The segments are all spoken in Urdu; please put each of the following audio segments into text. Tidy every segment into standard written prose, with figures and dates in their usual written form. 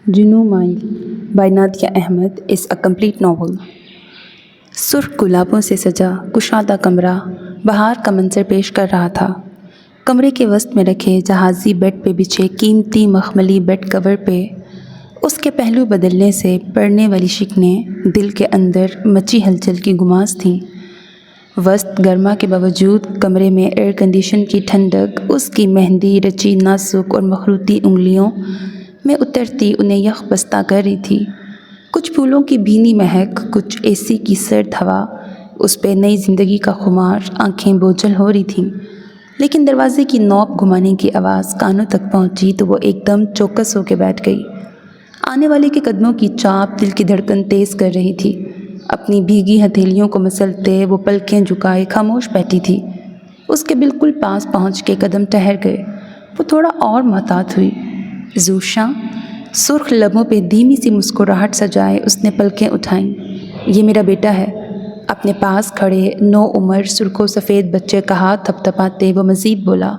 جنو مائل by Nadia Ahmed is a complete novel. سرخ گلابوں سے سجا کشادہ کمرہ بہار کا منظر پیش کر رہا تھا۔ کمرے کے وسط میں رکھے جہازی بیڈ پہ بچھے قیمتی مخملی بیڈ کور پہ اس کے پہلو بدلنے سے پڑنے والی شکنیں دل کے اندر مچی ہلچل کی گماس تھیں۔ وسط گرما کے باوجود کمرے میں ایئر کنڈیشن کی ٹھنڈک اس کی مہندی رچی نازک اور مخروطی انگلیوں میں اترتی انہیں یخ بستہ کر رہی تھی۔ کچھ پھولوں کی بھینی مہک، کچھ اے سی کی سرد ہوا، اس پہ نئی زندگی کا خمار، آنکھیں بوجھل ہو رہی تھیں۔ لیکن دروازے کی نوب گھمانے کی آواز کانوں تک پہنچی تو وہ ایک دم چوکس ہو کے بیٹھ گئی۔ آنے والے کے قدموں کی چاپ دل کی دھڑکن تیز کر رہی تھی۔ اپنی بھیگی ہتھیلیوں کو مسلتے وہ پلکیں جھکائے خاموش بیٹھی تھی۔ اس کے بالکل پاس پہنچ کے قدم ٹھہر گئے۔ وہ تھوڑا اور محتاط ہوئی۔ زوشا، سرخ لبوں پہ دھیمی سی مسکراہٹ سجائے اس نے پلکیں اٹھائیں۔ یہ میرا بیٹا ہے۔ اپنے پاس کھڑے نو عمر سرخ و سفید بچے کا ہاتھ تھپ تھپاتے وہ مزید بولا،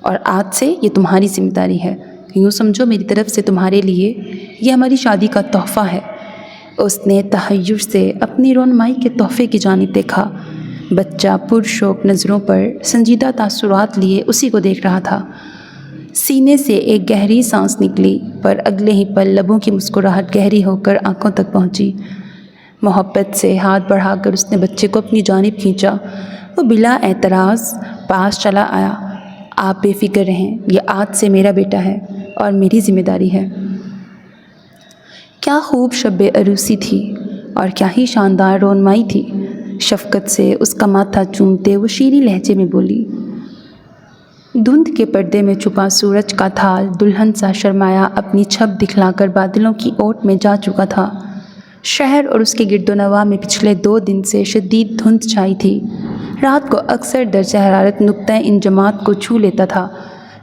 اور آج سے یہ تمہاری ذمہ داری ہے۔ یوں سمجھو میری طرف سے تمہارے لیے یہ ہماری شادی کا تحفہ ہے۔ اس نے تحیر سے اپنی رونمائی کے تحفے کی جانب دیکھا۔ بچہ پرشوق نظروں پر سنجیدہ تاثرات لیے اسی کو دیکھ رہا تھا۔ سینے سے ایک گہری سانس نکلی، پر اگلے ہی پل لبوں کی مسکراہٹ گہری ہو کر آنکھوں تک پہنچی۔ محبت سے ہاتھ بڑھا کر اس نے بچے کو اپنی جانب کھینچا۔ وہ بلا اعتراض پاس چلا آیا۔ آپ بے فکر رہیں، یہ آج سے میرا بیٹا ہے اور میری ذمہ داری ہے۔ کیا خوب شب عروسی تھی اور کیا ہی شاندار رونمائی تھی۔ شفقت سے اس کا ماتھا چومتے وہ شیریں لہجے میں بولی۔ دھند کے پردے میں چھپا سورج کا تھال دلہن سا شرمایا اپنی چھب دکھلا کر بادلوں کی اوٹ میں جا چکا تھا۔ شہر اور اس کے گرد و نواح میں پچھلے 2 دن سے شدید دھند چھائی تھی۔ رات کو اکثر درجہ حرارت نقطۂ انجماد کو چھو لیتا تھا۔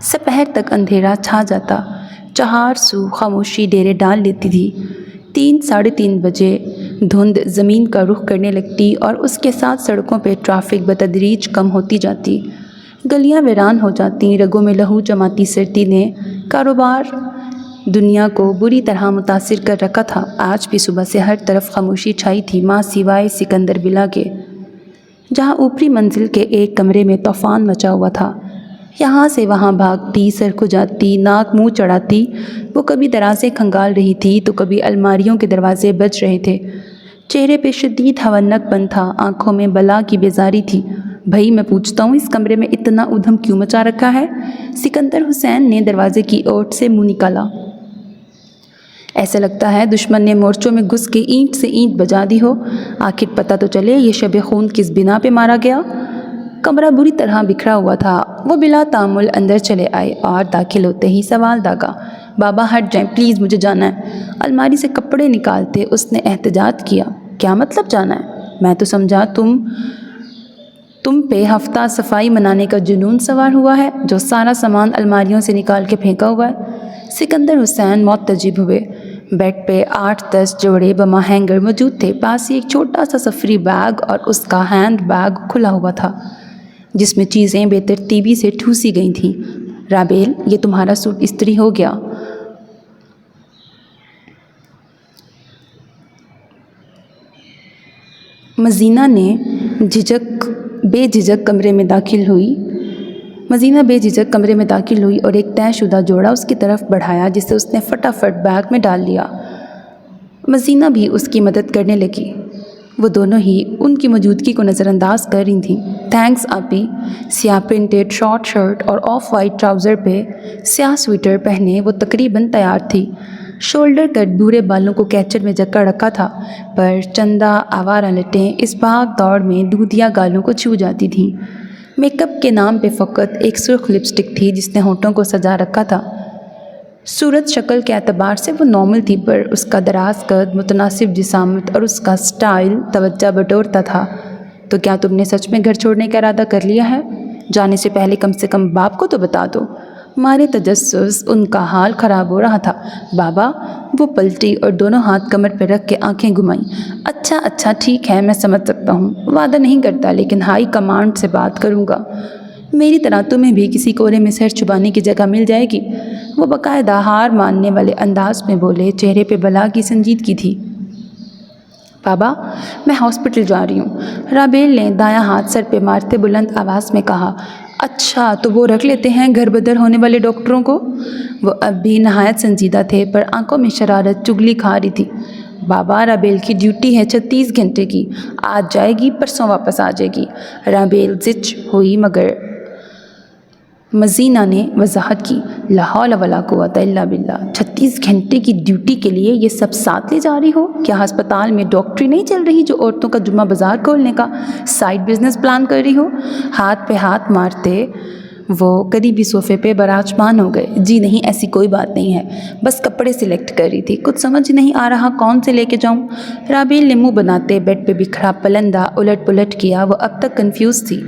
سپہر تک اندھیرا چھا جاتا۔ چہار سو خاموشی ڈیرے ڈال لیتی تھی۔ 3 ساڑھے 3 بجے دھند زمین کا رخ کرنے لگتی اور اس کے ساتھ سڑکوں پہ ٹریفک بتدریج کم ہوتی جاتی۔ گلیاں ویران ہو جاتیں۔ رگوں میں لہو جماتی سردی نے کاروبار دنیا کو بری طرح متاثر کر رکھا تھا۔ آج بھی صبح سے ہر طرف خاموشی چھائی تھی، ماں سوائے سکندر بلا کے، جہاں اوپری منزل کے ایک کمرے میں طوفان مچا ہوا تھا۔ یہاں سے وہاں بھاگتی، سر کھجاتی، ناک منہ چڑھاتی وہ کبھی درازیں کھنگال رہی تھی تو کبھی الماریوں کے دروازے بج رہے تھے۔ چہرے پہ شدید ہونق پن تھا، آنکھوں میں بلا کی بیزاری تھی۔ بھائی میں پوچھتا ہوں اس کمرے میں اتنا ادھم کیوں مچا رکھا ہے؟ سکندر حسین نے دروازے کی اوٹ سے منہ نکالا۔ ایسا لگتا ہے دشمن نے مورچوں میں گھس کے اینٹ سے اینٹ بجا دی ہو۔ آخر پتہ تو چلے یہ شب خون کس بنا پہ مارا گیا۔ کمرہ بری طرح بکھرا ہوا تھا۔ وہ بلا تامل اندر چلے آئے اور داخل ہوتے ہی سوال داغا، بابا ہٹ جائیں پلیز، مجھے جانا ہے۔ الماری سے کپڑے نکالتے اس نے احتجاج کیا۔ کیا مطلب جانا ہے؟ میں تو سمجھا تم پہ ہفتہ صفائی منانے کا جنون سوار ہوا ہے جو سارا سامان الماریوں سے نکال کے پھینکا ہوا ہے۔ سکندر حسین معتجب ہوئے۔ بیڈ پہ 8-10 جوڑے بما ہینگر موجود تھے۔ پاس ہی ایک چھوٹا سا سفری بیگ اور اس کا ہینڈ بیگ کھلا ہوا تھا جس میں چیزیں بے ترتیبی سے ٹھوسی گئی تھیں۔ رابیل، یہ تمہارا سوٹ استری ہو گیا۔ مزینہ بے جھجک کمرے میں داخل ہوئی اور ایک طے شدہ جوڑا اس کی طرف بڑھایا جسے اس نے فٹافٹ بیگ میں ڈال لیا۔ مزینہ بھی اس کی مدد کرنے لگی۔ وہ دونوں ہی ان کی موجودگی کو نظر انداز کر رہی تھیں۔ تھینکس آپی۔ سیاہ پرنٹڈ شارٹ شرٹ اور آف وائٹ ٹراؤزر پہ سیاہ سویٹر پہنے وہ تقریباً تیار تھی۔ شولڈر کٹ بھورے بالوں کو کیچر میں جکڑ رکھا تھا، پر چندہ آوارہ لٹیں اس بھاگ دوڑ میں دودھیا گالوں کو چھو جاتی تھیں۔ میک اپ کے نام پہ فقط ایک سرخ لپسٹک تھی جس نے ہونٹوں کو سجا رکھا تھا۔ صورت شکل کے اعتبار سے وہ نارمل تھی، پر اس کا دراز قد، متناسب جسامت اور اس کا سٹائل توجہ بٹورتا تھا۔ تو کیا تم نے سچ میں گھر چھوڑنے کا ارادہ کر لیا ہے؟ جانے سے کم باپ کو تو بتا دو۔ مارے تجسس ان کا حال خراب ہو رہا تھا۔ بابا، وہ پلٹی اور دونوں ہاتھ کمر پہ رکھ کے آنکھیں گھمائیں۔ اچھا ٹھیک ہے، میں سمجھ سکتا ہوں۔ وعدہ نہیں کرتا لیکن ہائی کمانڈ سے بات کروں گا۔ میری طرح تمہیں بھی کسی کونے میں سر چھپانے کی جگہ مل جائے گی۔ وہ باقاعدہ ہار ماننے والے انداز میں بولے، چہرے پہ بلا کی سنجیدگی تھی۔ بابا، میں ہاسپٹل جا رہی ہوں، رابیل نے دایاں ہاتھ سر پہ مارتے بلند آواز میں کہا۔ اچھا، تو وہ رکھ لیتے ہیں گھر بدر ہونے والے ڈاکٹروں کو؟ وہ اب بھی نہایت سنجیدہ تھے، پر آنکھوں میں شرارت چگلی کھا رہی تھی۔ بابا، رابیل کی ڈیوٹی ہے 36 گھنٹے کی، آج جائے گی پرسوں واپس آ جائے گی۔ رابیل زچ ہوئی، مگر مزینہ نے وضاحت کی۔ لا حول ولا قوت الا باللہ، 36 گھنٹے کی ڈیوٹی کے لیے یہ سب ساتھ لے جا رہی ہو؟ کیا ہسپتال میں ڈاکٹری نہیں چل رہی جو عورتوں کا جمعہ بازار کھولنے کا سائیڈ بزنس پلان کر رہی ہو؟ ہاتھ پہ ہاتھ مارتے وہ قریبی صوفے پہ براجمان ہو گئے۔ جی نہیں، ایسی کوئی بات نہیں ہے، بس کپڑے سلیکٹ کر رہی تھی، کچھ سمجھ نہیں آ رہا کون سے لے کے جاؤں۔ رابیل نے منہ بناتے بیڈ پہ بکھرا پلندہ الٹ پلٹ کیا۔ وہ اب تک کنفیوز تھی،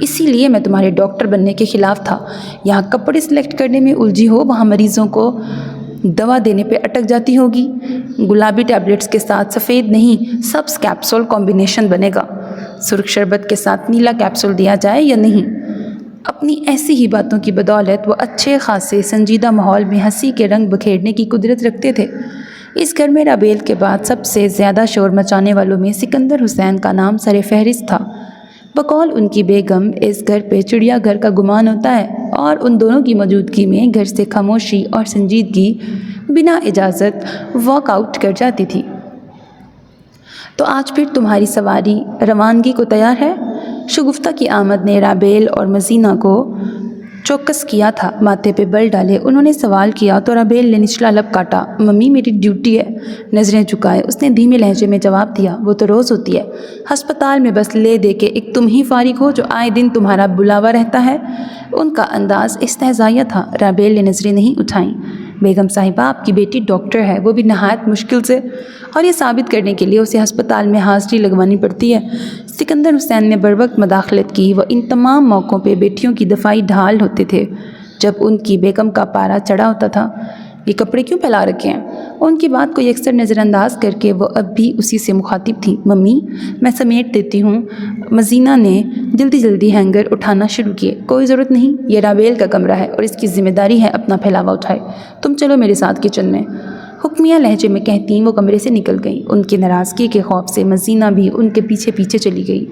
اسی لیے میں تمہارے ڈاکٹر بننے کے خلاف تھا۔ یہاں کپڑے سلیکٹ کرنے میں الجھی ہو، وہاں مریضوں کو دوا دینے پہ اٹک جاتی ہوگی۔ گلابی ٹیبلٹس کے ساتھ سفید نہیں، سبز کیپسول کمبینیشن بنے گا۔ سرخ شربت کے ساتھ نیلا کیپسول دیا جائے یا نہیں؟ اپنی ایسی ہی باتوں کی بدولت وہ اچھے خاصے سنجیدہ ماحول میں ہنسی کے رنگ بکھیرنے کی قدرت رکھتے تھے۔ اس گھر میں رابیل کے بعد سب سے زیادہ شور مچانے والوں میں سکندر حسین کا نام سر فہرست تھا۔ بقول ان کی بیگم، اس گھر پہ چڑیا گھر کا گمان ہوتا ہے، اور ان دونوں کی موجودگی میں گھر سے خاموشی اور سنجیدگی بنا اجازت واک آؤٹ کر جاتی تھی۔ تو آج پھر تمہاری سواری روانگی کو تیار ہے؟ شگفتہ کی آمد نے رابیل اور مزینہ کو چوکس کیا تھا۔ ماتھے پہ بل ڈالے انہوں نے سوال کیا تو رابیل نے نچلا لب کاٹا۔ ممی، میری ڈیوٹی ہے۔ نظریں جھکائے اس نے دھیمے لہجے میں جواب دیا، وہ تو روز ہوتی ہے، ہسپتال میں بس لے دے کے ایک تم ہی فارغ ہو جو آئے دن تمہارا بلاوا رہتا ہے۔ ان کا انداز استہزائیہ تھا۔ رابیل نے نظریں نہیں اٹھائیں۔ بیگم صاحبہ، آپ کی بیٹی ڈاکٹر ہے، وہ بھی نہایت مشکل سے، اور یہ ثابت کرنے کے لیے اسے ہسپتال میں حاضری لگوانی پڑتی ہے۔ سکندر حسین نے بروقت مداخلت کی۔ وہ ان تمام موقعوں پہ بیٹیوں کی دفاعی ڈھال ہوتے تھے جب ان کی بیگم کا پارا چڑھا ہوتا تھا۔ یہ کپڑے کیوں پھیلا رکھے ہیں؟ ان کی بات کو یکسر نظر انداز کر کے وہ اب بھی اسی سے مخاطب تھی۔ ممی، میں سمیٹ دیتی ہوں۔ مزینہ نے جلدی جلدی ہینگر اٹھانا شروع کیے۔ کوئی ضرورت نہیں، یہ رابیل کا کمرہ ہے اور اس کی ذمہ داری ہے اپنا پھیلاوا اٹھائے۔ تم چلو میرے ساتھ کچن میں۔ حکمیہ لہجے میں کہتی وہ کمرے سے نکل گئیں۔ ان کی ناراضگی کے خوف سے مزینہ بھی ان کے پیچھے پیچھے چلی گئی۔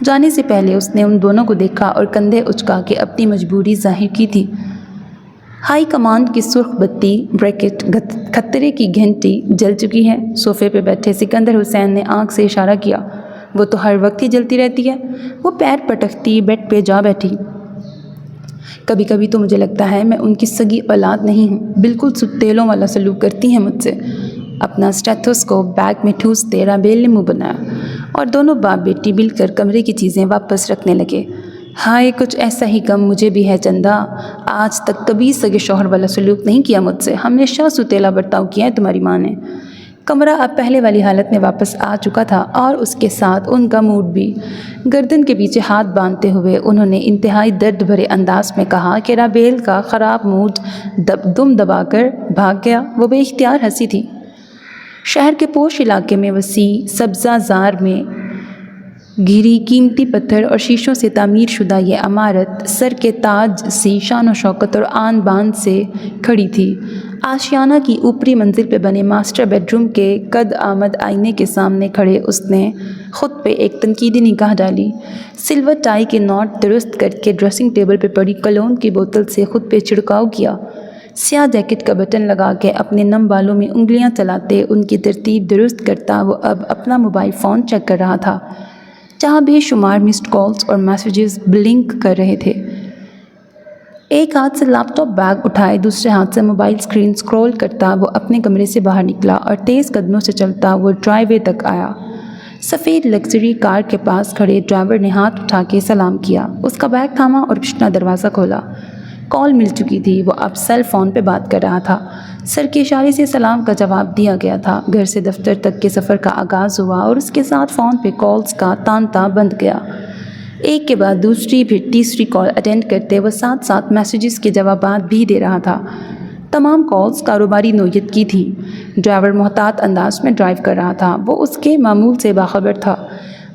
جانے سے پہلے اس نے ان دونوں کو دیکھا اور کندھے اچکا کے اپنی مجبوری ظاہر کی تھی۔ ہائی کمانڈ کی سرخ بتی بریکٹ خطرے کی گھنٹی جل چکی ہے۔ صوفے پہ بیٹھے سکندر حسین نے آنکھ سے اشارہ کیا۔ وہ تو ہر وقت ہی جلتی رہتی ہے۔ وہ پیر پٹکتی بیڈ پہ جا بیٹھی۔ کبھی کبھی تو مجھے لگتا ہے میں ان کی سگی اولاد نہیں ہوں، بالکل ستیلوں والا سلوک کرتی ہیں مجھ سے۔ اپنا اسٹیتھوسکوپ بیگ میں ٹھوستے رابیل نے منہ بنایا، اور دونوں باپ بیٹی مل کر کمرے کی چیزیں واپس رکھنے لگے۔ ہائے، کچھ ایسا ہی غم مجھے بھی ہے چندا۔ آج تک کبھی سگے شوہر والا سلوک نہیں کیا مجھ سے، ہمیشہ ستیلا برتاؤ کیا ہے تمہاری ماں نے۔ کمرہ اب پہلے والی حالت میں واپس آ چکا تھا، اور اس کے ساتھ ان کا موڈ بھی۔ گردن کے پیچھے ہاتھ باندھتے ہوئے انہوں نے انتہائی درد بھرے انداز میں کہا کہ رابیل کا خراب موڈ دم دبا کر بھاگ گیا۔ وہ بے اختیار ہنسی تھی۔ شہر کے پوش علاقے میں وسیع سبزہ زار میں گھری قیمتی پتھر اور شیشوں سے تعمیر شدہ یہ عمارت سر کے تاج سی شان و شوکت اور آن بان سے کھڑی تھی۔ آشیانہ کی اوپری منزل پہ بنے ماسٹر بیڈ روم کے قد آمد آئینے کے سامنے کھڑے اس نے خود پہ ایک تنقیدی نگاہ ڈالی۔ سلور ٹائی کے ناٹ درست کر کے ڈریسنگ ٹیبل پہ پڑی کلون کی بوتل سے خود پہ چھڑکاؤ کیا۔ سیاہ جیکٹ کا بٹن لگا کے اپنے نم بالوں میں انگلیاں چلاتے ان کی ترتیب درست کرتا وہ اب اپنا موبائل فون چیک کر رہا تھا، جہاں بے شمار مسڈ کالز اور میسیجز بلنک کر رہے تھے۔ ایک ہاتھ سے لیپ ٹاپ بیگ اٹھائے دوسرے ہاتھ سے موبائل اسکرین سکرول کرتا وہ اپنے کمرے سے باہر نکلا اور تیز قدموں سے چلتا وہ ڈرائیو وے تک آیا۔ سفید لگژری کار کے پاس کھڑے ڈرائیور نے ہاتھ اٹھا کے سلام کیا، اس کا بیگ تھاما اور پچھلا دروازہ کھولا۔ کال مل چکی تھی، وہ اب سیل فون پہ بات کر رہا تھا۔ سر کے اشارے سے سلام کا جواب دیا گیا تھا۔ گھر سے دفتر تک کے سفر کا آغاز ہوا اور اس کے ساتھ فون پہ کالز کا تانتا بند گیا۔ ایک کے بعد دوسری پھر تیسری کال اٹینڈ کرتے وہ ساتھ ساتھ میسیجز کے جوابات بھی دے رہا تھا۔ تمام کالز کاروباری نوعیت کی تھیں۔ ڈرائیور محتاط انداز میں ڈرائیو کر رہا تھا۔ وہ اس کے معمول سے باخبر تھا۔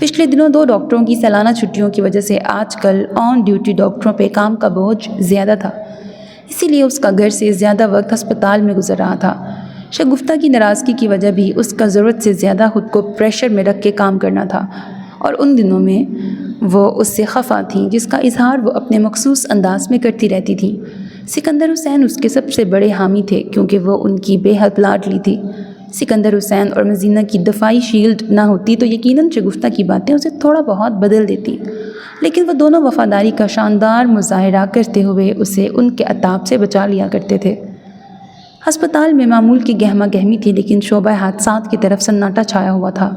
پچھلے دنوں 2 ڈاکٹروں کی سالانہ چھٹیوں کی وجہ سے آج کل آن ڈیوٹی ڈاکٹروں پہ کام کا بوجھ زیادہ تھا، اسی لیے اس کا گھر سے زیادہ وقت ہسپتال میں گزر رہا تھا۔ شگفتہ کی ناراضگی کی وجہ بھی اس کا ضرورت سے زیادہ خود کو پریشر میں رکھ کے کام کرنا تھا، اور ان دنوں میں وہ اس سے خفا تھیں جس کا اظہار وہ اپنے مخصوص انداز میں کرتی رہتی تھیں۔ سکندر حسین اس کے سب سے بڑے حامی تھے کیونکہ وہ ان کی بے حد لاڈلی تھی۔ سکندر حسین اور مزینہ کی دفاعی شیلڈ نہ ہوتی تو یقیناً شگفتہ کی باتیں اسے تھوڑا بہت بدل دیتی، لیکن وہ دونوں وفاداری کا شاندار مظاہرہ کرتے ہوئے اسے ان کے عتاب سے بچا لیا کرتے تھے۔ ہسپتال میں معمول کی گہما گہمی تھی، لیکن شعبہ حادثات کی طرف سناٹا چھایا ہوا تھا۔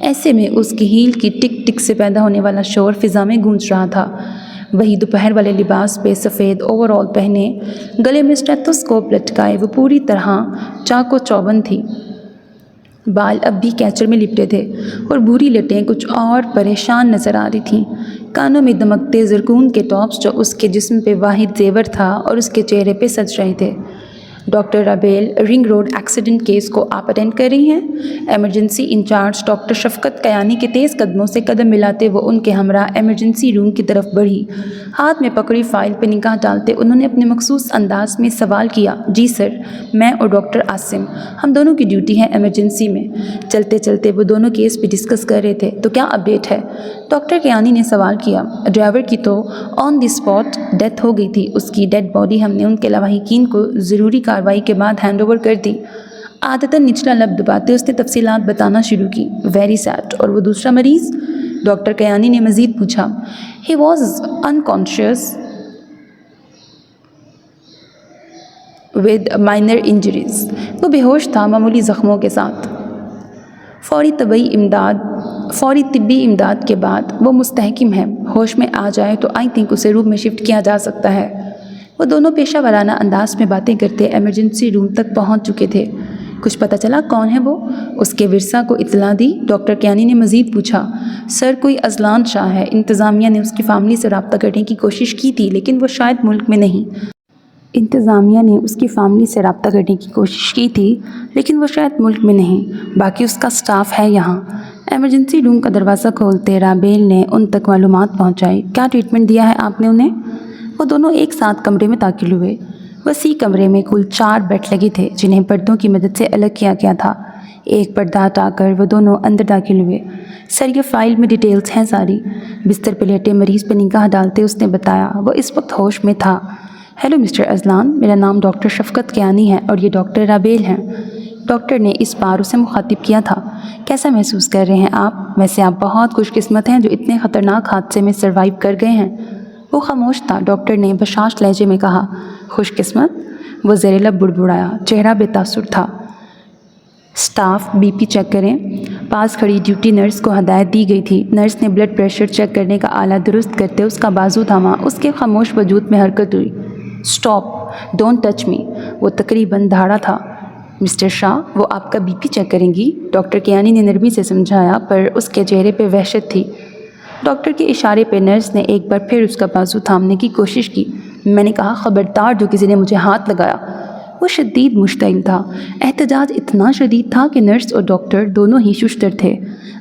ایسے میں اس کی ہیل کی ٹک ٹک سے پیدا ہونے والا شور فضا میں گونج رہا تھا۔ وہی دوپہر والے لباس پہ سفید اوور آل پہنے، گلے میں اسٹیتھوسکوپ لٹکائے وہ پوری طرح چاق و چوبند تھی۔ بال اب بھی کیچر میں لپٹے تھے اور بھوری لٹیں کچھ اور پریشان نظر آ رہی تھیں۔ کانوں میں دمکتے زرکون کے ٹاپس جو اس کے جسم پہ واحد زیور تھا اور اس کے چہرے پہ سج رہے تھے۔ Doctor Rabeel, ring road accident case کو آپ اٹینڈ کر رہی ہیں؟ ایمرجنسی انچارج ڈاکٹر شفقت کیانی کے تیز قدموں سے قدم ملاتے وہ ان کے ہمراہ ایمرجنسی روم کی طرف بڑھی۔ ہاتھ میں پکڑی فائل پہ نگاہ ڈالتے انہوں نے اپنے مخصوص انداز میں سوال کیا، جی سر، میں اور ڈاکٹر عاصم، ہم دونوں کی ڈیوٹی ہے ایمرجنسی میں۔ چلتے چلتے وہ دونوں کیس پہ ڈسکس کر رہے تھے۔ تو کیا اپڈیٹ ہے؟ ڈاکٹر کیانی نے سوال کیا۔ ڈرائیور کی تو آن دی اسپاٹ ڈیتھ ہو گئی تھی، اس کی ڈیڈ باڈی ہم نے ان کے لواحقین کو ضروری کارروائی کے بعد ہینڈ اوور کر دی۔ عادتاً نچلا لب دباتے اس نے تفصیلات بتانا شروع کی۔ ویری سیڈ، اور وہ دوسرا مریض؟ ڈاکٹر کیانی نے مزید پوچھا۔ He was unconscious with minor injuries, وہ بے ہوش تھا معمولی زخموں کے ساتھ۔ فوری طبی امداد کے بعد وہ مستحکم ہے، ہوش میں آ جائے تو آئی تھنک اسے روم میں شفٹ کیا جا سکتا ہے۔ وہ دونوں پیشہ ورانہ انداز میں باتیں کرتے ایمرجنسی روم تک پہنچ چکے تھے۔ کچھ پتہ چلا کون ہے وہ؟ اس کے ورثاء کو اطلاع دی؟ ڈاکٹر کیانی نے مزید پوچھا۔ سر، کوئی اذلان شاہ ہے، انتظامیہ نے اس کی فیملی سے رابطہ کرنے کی کوشش کی تھی لیکن وہ شاید ملک میں نہیں۔ باقی اس کا سٹاف ہے یہاں۔ ایمرجنسی روم کا دروازہ کھولتے رابیل نے ان تک معلومات پہنچائی۔ کیا ٹریٹمنٹ دیا ہے آپ نے انہیں؟ وہ دونوں ایک ساتھ کمرے میں داخل ہوئے۔ وسیع کمرے میں کل 4 بیڈ لگے تھے جنہیں پردوں کی مدد سے الگ کیا گیا تھا۔ ایک پردہ ہٹا کر وہ دونوں اندر داخل ہوئے۔ سر، یہ فائل میں ڈیٹیلز ہیں ساری۔ بستر پہ لیٹے مریض پہ نگاہ ڈالتے اس نے بتایا۔ وہ اس وقت ہوش میں تھا۔ ہیلو مسٹر اذلان، میرا نام ڈاکٹر شفقت کیانی ہے اور یہ ڈاکٹر رابیل ہیں۔ ڈاکٹر نے اس بار اسے مخاطب کیا تھا۔ کیسا محسوس کر رہے ہیں آپ؟ ویسے آپ بہت خوش قسمت ہیں جو اتنے خطرناک حادثے میں سروائیو کر گئے ہیں۔ وہ خاموش تھا۔ ڈاکٹر نے بشاش لہجے میں کہا، خوش قسمت؟ وہ زیر لب بڑبڑایا، چہرہ بے تاثر تھا۔ سٹاف بی پی چیک کریں۔ پاس کھڑی ڈیوٹی نرس کو ہدایت دی گئی تھی۔ نرس نے بلڈ پریشر چیک کرنے کا آلہ درست کرتے اس کا بازو تھاما۔ اس کے خاموش وجود میں حرکت ہوئی۔ Stop, don't touch me. وہ تقریباً دھاڑا تھا۔ مسٹر شاہ، وہ آپ کا بی پی چیک کریں گی؟ ڈاکٹر کیانی نے نرمی سے سمجھایا، پر اس کے چہرے پہ وحشت تھی۔ ڈاکٹر کے اشارے پہ نرس نے ایک بار پھر اس کا بازو تھامنے کی کوشش کی۔ میں نے کہا خبردار جو کسی نے مجھے ہاتھ لگایا۔ وہ شدید مشتعل تھا۔ احتجاج اتنا شدید تھا کہ نرس اور ڈاکٹر دونوں ہی ششدر تھے۔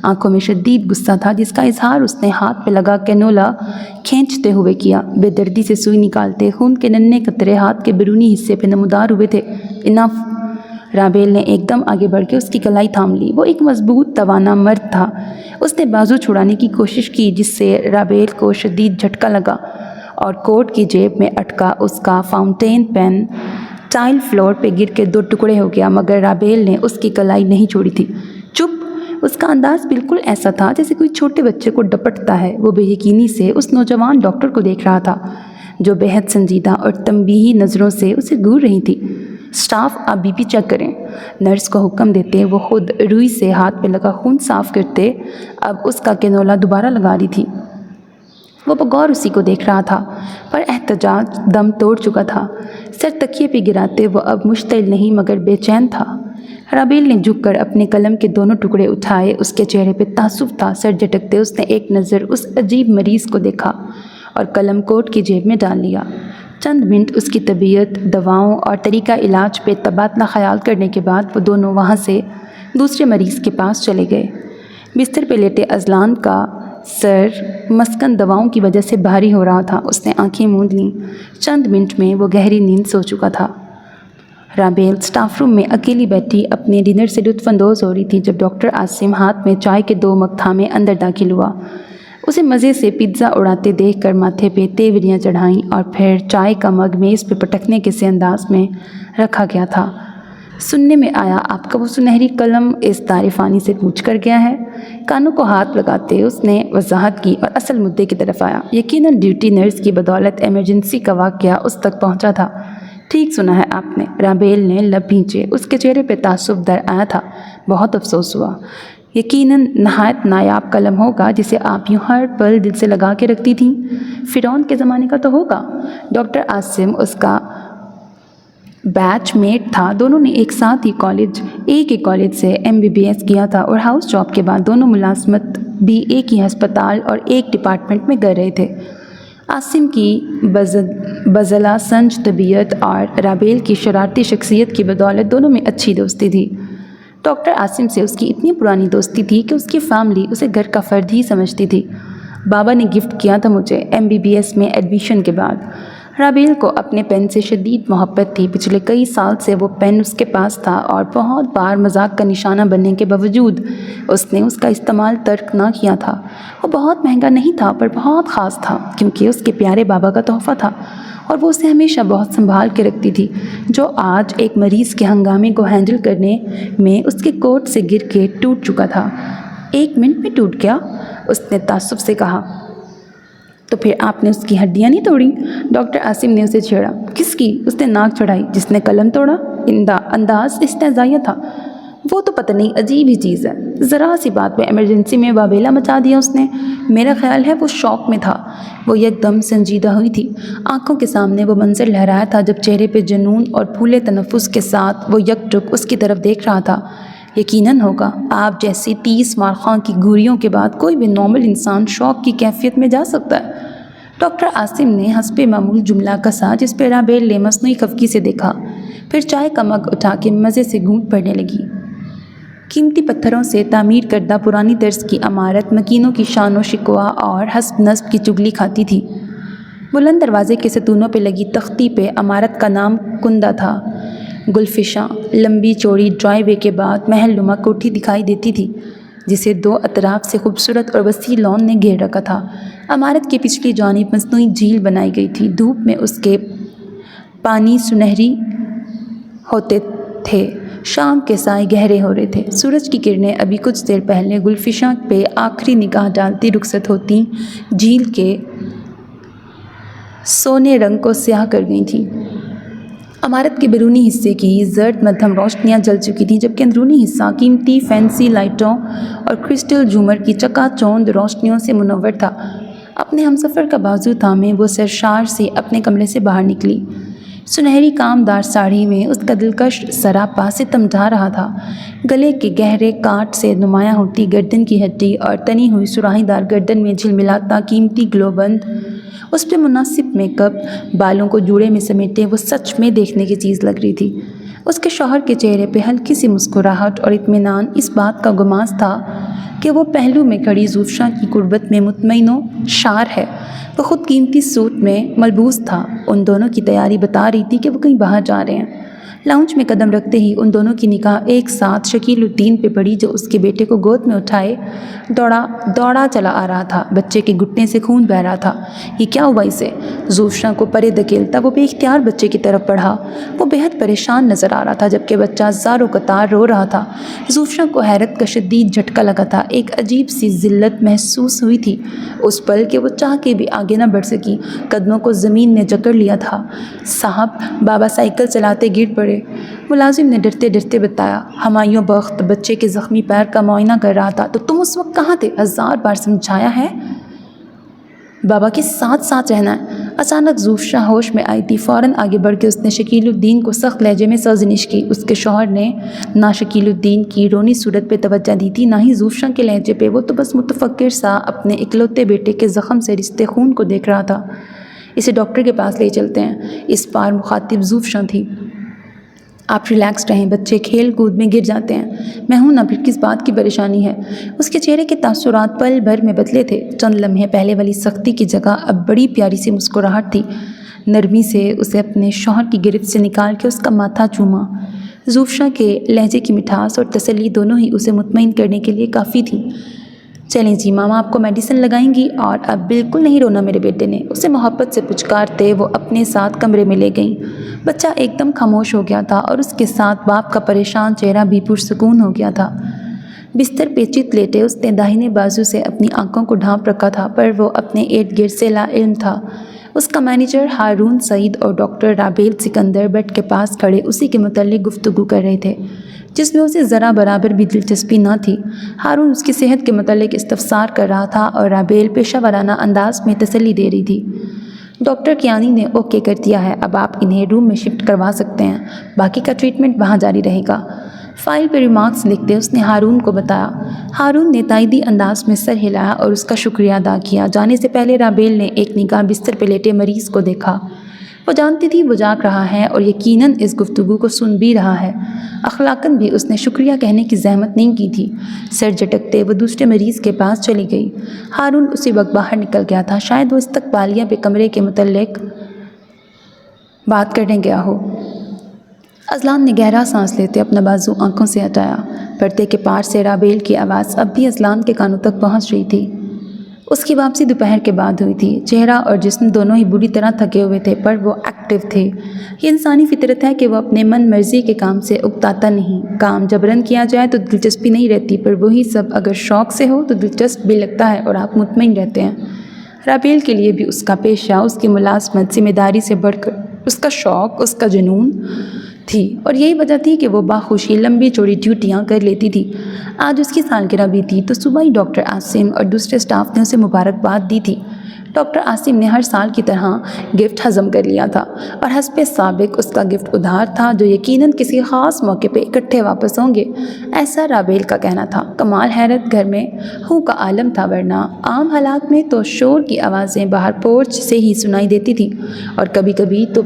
آنکھوں میں شدید غصہ تھا جس کا اظہار اس نے ہاتھ پہ لگا کینولا کھینچتے ہوئے کیا۔ بے دردی سے سوئی نکالتے خون کے ننھے قطرے ہاتھ کے بیرونی حصے پہ نمودار ہوئے تھے۔ انف! رابیل نے ایک دم آگے بڑھ کے اس کی کلائی تھام لی۔ وہ ایک مضبوط توانا مرد تھا۔ اس نے بازو چھڑانے کی کوشش کی جس سے رابیل کو شدید جھٹکا لگا اور کوٹ کی جیب میں اٹکا اس کا فاؤنٹین پین ٹائل فلور پہ گر کے 2 ٹکڑے ہو گیا، مگر رابیل نے اس کی کلائی نہیں چھوڑی تھی۔ چپ! اس کا انداز بالکل ایسا تھا جیسے کوئی چھوٹے بچے کو ڈپٹتا ہے۔ وہ بے یقینی سے اس نوجوان ڈاکٹر کو دیکھ رہا تھا جو بے حد سنجیدہ اور تنبیہی نظروں سے اسے گور رہی تھی۔ سٹاف، آپ بی پی چیک کریں۔ نرس کو حکم دیتے وہ خود روئی سے ہاتھ پہ لگا خون صاف کرتے اب اس کا کینولا دوبارہ لگا رہی تھی۔ وہ بغور اسی کو دیکھ رہا تھا، پر احتجاج دم توڑ چکا تھا۔ سر تکیے پہ گراتے وہ اب مشتعل نہیں مگر بے چین تھا۔ رابیل نے جھک کر اپنے قلم کے دونوں ٹکڑے اٹھائے۔ اس کے چہرے پہ تعصب تھا۔ سر جھٹکتے اس نے ایک نظر اس عجیب مریض کو دیکھا اور قلم کوٹ کی جیب میں ڈال لیا۔ چند منٹ اس کی طبیعت، دواؤں اور طریقہ علاج پہ تبادلہ خیال کرنے کے بعد وہ دونوں وہاں سے دوسرے مریض کے پاس چلے گئے۔ بستر پہ لیٹے اذلان کا سر مسکن دواؤں کی وجہ سے بھاری ہو رہا تھا۔ اس نے آنکھیں موند لیں۔ چند منٹ میں وہ گہری نیند سو چکا تھا۔ رابیل سٹاف روم میں اکیلی بیٹھی اپنے ڈنر سے لطف اندوز ہو رہی تھی جب ڈاکٹر عاصم ہاتھ میں چائے کے 2 مگ تھامے اندر داخل ہوا۔ اسے مزے سے پیتزا اڑاتے دیکھ کر ماتھے پہ تیوریاں چڑھائیں اور پھر چائے کا مگ میز پہ پٹکنے کے سے انداز میں رکھا گیا تھا۔ سننے میں آیا آپ کا وہ سنہری قلم اس دار فانی سے پوچھ کر گیا ہے۔ کانوں کو ہاتھ لگاتے اس نے وضاحت کی اور اصل مدعے کی طرف آیا۔ یقیناً ڈیوٹی نرس کی بدولت ایمرجنسی کا واقعہ اس تک پہنچا تھا۔ ٹھیک سنا ہے آپ نے۔ رابیل نے لب بھینچے۔ اس کے چہرے پہ تعصب در آیا تھا۔ بہت افسوس ہوا۔ یقیناً نہایت نایاب قلم ہوگا جسے آپ یوں ہر پل دل سے لگا کے رکھتی تھیں۔ فرعون کے زمانے کا تو ہوگا۔ ڈاکٹر عاصم اس کا بیچ میٹ تھا۔ دونوں نے ایک ساتھ ہی ایک ہی کالج سے MBBS کیا تھا اور ہاؤس جاب کے بعد دونوں ملازمت بھی ایک ہی ہسپتال اور ایک ڈپارٹمنٹ میں کر رہے تھے۔ عاصم کی بزلہ سنج طبیعت اور رابیل کی شرارتی شخصیت کی بدولت دونوں میں اچھی دوستی تھی۔ ڈاکٹر عاصم سے اس کی اتنی پرانی دوستی تھی کہ اس کی فیملی اسے گھر کا فرد ہی سمجھتی تھی۔ بابا نے گفٹ کیا تھا مجھے MBBS میں ایڈمیشن کے بعد۔ رابیل کو اپنے پین سے شدید محبت تھی۔ پچھلے کئی سال سے وہ پین اس کے پاس تھا اور بہت بار مذاق کا نشانہ بننے کے باوجود اس نے اس کا استعمال ترک نہ کیا تھا۔ وہ بہت مہنگا نہیں تھا پر بہت خاص تھا کیونکہ اس کے پیارے بابا کا تحفہ تھا اور وہ اسے ہمیشہ بہت سنبھال کے رکھتی تھی، جو آج ایک مریض کے ہنگامے کو ہینڈل کرنے میں اس کے کوٹ سے گر کے ٹوٹ چکا تھا۔ 1 منٹ میں ٹوٹ گیا؟ اس نے تعصب سے کہا۔ تو پھر آپ نے اس کی ہڈیاں نہیں توڑیں؟ ڈاکٹر عاصم نے اسے چھیڑا۔ کس کی؟ اس نے ناک چڑھائی۔ جس نے قلم توڑا؟ انداز استہزائیہ تھا۔ وہ تو پتہ نہیں عجیب ہی چیز ہے۔ ذرا سی بات میں ایمرجنسی میں واویلا مچا دیا اس نے۔ میرا خیال ہے وہ شوق میں تھا۔ وہ یک دم سنجیدہ ہوئی تھی۔ آنکھوں کے سامنے وہ منظر لہرایا تھا جب چہرے پہ جنون اور پھولے تنفس کے ساتھ وہ یک ٹک اس کی طرف دیکھ رہا تھا۔ یقیناً ہوگا۔ آپ جیسی 30 مارخواں کی گوریوں کے بعد کوئی بھی نارمل انسان شوق کی کیفیت میں جا سکتا ہے۔ ڈاکٹر عاصم نے حسب معمول جملہ کسا جس پہ رابیل نے مصنوعی خفگی سے دیکھا۔ پھر چائے کا مگ اٹھا کے مزے سے گھونٹ پڑنے لگی۔ قیمتی پتھروں سے تعمیر کردہ پرانی طرز کی عمارت مکینوں کی شان و شکوہ اور حسب نسب کی چگلی کھاتی تھی۔ بلند دروازے کے ستونوں پہ لگی تختی پہ عمارت کا نام کندہ تھا۔ گلفشاں لمبی چوڑی ڈرائیو وے کے بعد محل نما کوٹھی دکھائی دیتی تھی جسے 2 اطراف سے خوبصورت اور وسیع لان نے گھیر رکھا تھا۔ عمارت کی پچھلی جانب مصنوعی جھیل بنائی گئی تھی۔ دھوپ میں اس کے پانی سنہری ہوتے تھے۔ شام کے سائے گہرے ہو رہے تھے۔ سورج کی کرنیں ابھی کچھ دیر پہلے گلفشاں پہ آخری نگاہ ڈالتی رخصت ہوتی جھیل کے سونے رنگ کو سیاہ کر گئی تھیں۔ عمارت کے بیرونی حصے کی زرد مدھم روشنیاں جل چکی تھیں جبکہ اندرونی حصہ قیمتی فینسی لائٹوں اور کرسٹل جھومر کی چکا چوند روشنیوں سے منور تھا۔ اپنے ہمسفر کا بازو تھامے وہ سرشار سے اپنے کمرے سے باہر نکلی۔ سنہری کامدار ساڑی میں اس کا دلکش سراپا ستم ڈھا رہا تھا۔ گلے کے گہرے کاٹ سے نمایاں ہوتی گردن کی ہڈی اور تنی ہوئی سراہی دار گردن میں جھلملاتا قیمتی گلو بند، اس پہ مناسب میک اپ، بالوں کو جوڑے میں سمیٹے وہ سچ میں دیکھنے کی چیز لگ رہی تھی۔ اس کے شوہر کے چہرے پہ ہلکی سی مسکراہٹ اور اطمینان اس بات کا گماس تھا کہ وہ پہلو میں کھڑی زوفشاں کی قربت میں مطمئن و شار ہے۔ وہ خود قیمتی سوٹ میں ملبوس تھا۔ ان دونوں کی تیاری بتا رہی تھی کہ وہ کہیں باہر جا رہے ہیں۔ لاؤنج میں قدم رکھتے ہی ان دونوں کی نگاہ ایک ساتھ شکیل الدین پہ پڑی جو اس کے بیٹے کو گود میں اٹھائے دوڑا چلا آ رہا تھا۔ بچے کے گھٹنے سے خون بہہ رہا تھا۔ یہ کیا ہوا اسے؟ زوفشاں کو پرے دھکیلتا وہ بے اختیار بچے کی طرف بڑھا۔ وہ بہت پریشان نظر آ رہا تھا جبکہ بچہ زار و قطار رو رہا تھا۔ زوفشاں کو حیرت کا شدید جھٹکا لگا تھا۔ ایک عجیب سی ذلت محسوس ہوئی تھی اس پل کہ وہ چاہ کے بھی آگے نہ بڑھ سکی۔ قدموں کو زمین نے جکڑ لیا تھا۔ صاحب بابا سائیکل چلاتے گر پڑے، ملازم نے ڈرتے ڈرتے بتایا۔ ہمایوں بخت بچے کے زخمی پیر کا معائنہ کر رہا تھا۔ تو تم اس وقت کہاں تھے؟ 1000 بار سمجھایا ہے بابا کے ساتھ ساتھ رہنا ہے۔ اچانک زوفشاں ہوش میں آئی تھی۔ فوراً آگے بڑھ کے اس نے شکیل الدین کو سخت لہجے میں سرزنش کی۔ اس کے شوہر نے نہ شکیل الدین کی رونی صورت پہ توجہ دی تھی نہ ہی زوفشاں کے لہجے پہ۔ وہ تو بس متفکر سا اپنے اکلوتے بیٹے کے زخم سے رشتے خون کو دیکھ رہا تھا۔ اسے ڈاکٹر کے پاس لے چلتے ہیں۔ اس بار مخاطب زوفشاں تھی۔ آپ ریلیکس رہیں، بچے کھیل کود میں گر جاتے ہیں، میں ہوں نا، پھر کس بات کی پریشانی ہے؟ اس کے چہرے کے تاثرات پل بھر میں بدلے تھے۔ چند لمحے پہلے والی سختی کی جگہ اب بڑی پیاری سی مسکراہٹ تھی۔ نرمی سے اسے اپنے شوہر کی گرفت سے نکال کے اس کا ماتھا چوما۔ زوفشا کے لہجے کی مٹھاس اور تسلی دونوں ہی اسے مطمئن کرنے کے لیے کافی تھیں۔ چلیں جی، ماما آپ کو میڈیسن لگائیں گی، اور اب بالکل نہیں رونا میرے بیٹے نے، اسے محبت سے پچکارتے وہ اپنے ساتھ کمرے میں لے گئیں۔ بچہ ایک دم خاموش ہو گیا تھا اور اس کے ساتھ باپ کا پریشان چہرہ بھی پرسکون ہو گیا تھا۔ بستر پہ چت لیٹے اس نے داہنے بازو سے اپنی آنکھوں کو ڈھانپ رکھا تھا، پر وہ اپنے ارد گرد سے لا علم تھا۔ اس کا مینیجر ہارون سعید اور ڈاکٹر رابیل سکندر بیڈ کے پاس کھڑے اسی کے متعلق گفتگو کر رہے تھے، جس میں اسے ذرا برابر بھی دلچسپی نہ تھی۔ ہارون اس کی صحت کے متعلق استفسار کر رہا تھا اور رابیل پیشہ ورانہ انداز میں تسلی دے رہی تھی۔ ڈاکٹر کیانی نے اوکے کر دیا ہے، اب آپ انہیں روم میں شفٹ کروا سکتے ہیں، باقی کا ٹریٹمنٹ وہاں جاری رہے گا۔ فائل پہ ریمارکس لکھتے اس نے ہارون کو بتایا۔ ہارون نے تائیدی انداز میں سر ہلایا اور اس کا شکریہ ادا کیا۔ جانے سے پہلے رابیل نے ایک نگاہ بستر پہ لیٹے مریض کو دیکھا۔ وہ جانتی تھی وہ جاگ رہا ہے اور یقیناً اس گفتگو کو سن بھی رہا ہے۔ اخلاقاً بھی اس نے شکریہ کہنے کی زحمت نہیں کی تھی۔ سر جھٹکتے وہ دوسرے مریض کے پاس چلی گئی۔ ہارون اسی وقت باہر نکل گیا تھا، شاید وہ استقبالیہ پہ کمرے کے متعلق بات کرنے گیا ہو۔ اذلان نے گہرا سانس لیتے اپنا بازو آنکھوں سے ہٹایا۔ پردے کے پار سے رابیل کی آواز اب بھی اذلان کے کانوں تک پہنچ رہی تھی۔ اس کی واپسی دوپہر کے بعد ہوئی تھی۔ چہرہ اور جسم دونوں ہی بری طرح تھکے ہوئے تھے، پر وہ ایکٹیو تھے۔ یہ انسانی فطرت ہے کہ وہ اپنے من مرضی کے کام سے اکتاتا نہیں۔ کام جبراً کیا جائے تو دلچسپی نہیں رہتی، پر وہی سب اگر شوق سے ہو تو دلچسپ بھی لگتا ہے اور آپ مطمئن رہتے ہیں۔ رابیل کے لیے بھی اس کا پیشہ، اس کی ملازمت ذمہ داری سے بڑھ کر اس کا شوق، اس کا جنون تھی، اور یہی وجہ تھی کہ وہ باخوشی لمبی چوڑی ڈیوٹیاں کر لیتی تھی۔ آج اس کی سالگرہ بھی تھی تو صبح ہی ڈاکٹر عاصم اور دوسرے اسٹاف نے اسے مبارکباد دی تھی۔ ڈاکٹر عاصم نے ہر سال کی طرح گفٹ ہضم کر لیا تھا، اور حسب سابق اس کا گفٹ ادھار تھا جو یقیناً کسی خاص موقع پہ اکٹھے واپس ہوں گے، ایسا رابیل کا کہنا تھا۔ کمال حیرت گھر میں ہو کا عالم تھا، ورنہ عام حالات میں تو شور کی آوازیں باہر پورچ سے ہی سنائی دیتی تھیں، اور کبھی کبھی تو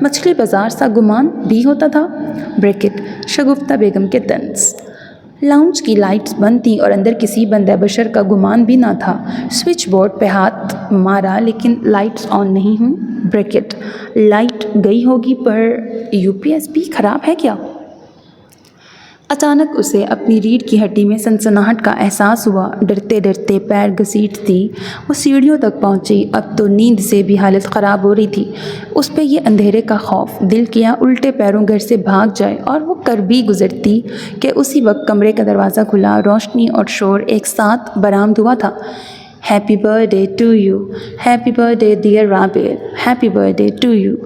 مچھلی بازار سا گمان بھی ہوتا تھا۔ بریکٹ شگفتہ بیگم کے طنز۔ لاؤنج کی لائٹس بند تھیں اور اندر کسی بندہ بشر کا گمان بھی نہ تھا۔ سوئچ بورڈ پہ ہاتھ مارا لیکن لائٹس آن نہیں ہوں۔ بریکٹ لائٹ گئی ہوگی، پر یو پی ایس بھی خراب ہے کیا؟ اچانک اسے اپنی ریڑھ کی ہڈی میں سنسناہٹ کا احساس ہوا۔ ڈرتے ڈرتے پیر گھسیٹتی وہ سیڑھیوں تک پہنچی۔ اب تو نیند سے بھی حالت خراب ہو رہی تھی۔ اس پہ یہ اندھیرے کا خوف، دل کیا الٹے پیروں گھر سے بھاگ جائے، اور وہ کر بھی گزرتی کہ اسی وقت کمرے کا دروازہ کھلا، روشنی اور شور ایک ساتھ برآمد ہوا تھا۔ Happy birthday to you, happy birthday dear Rabeel, happy birthday to you.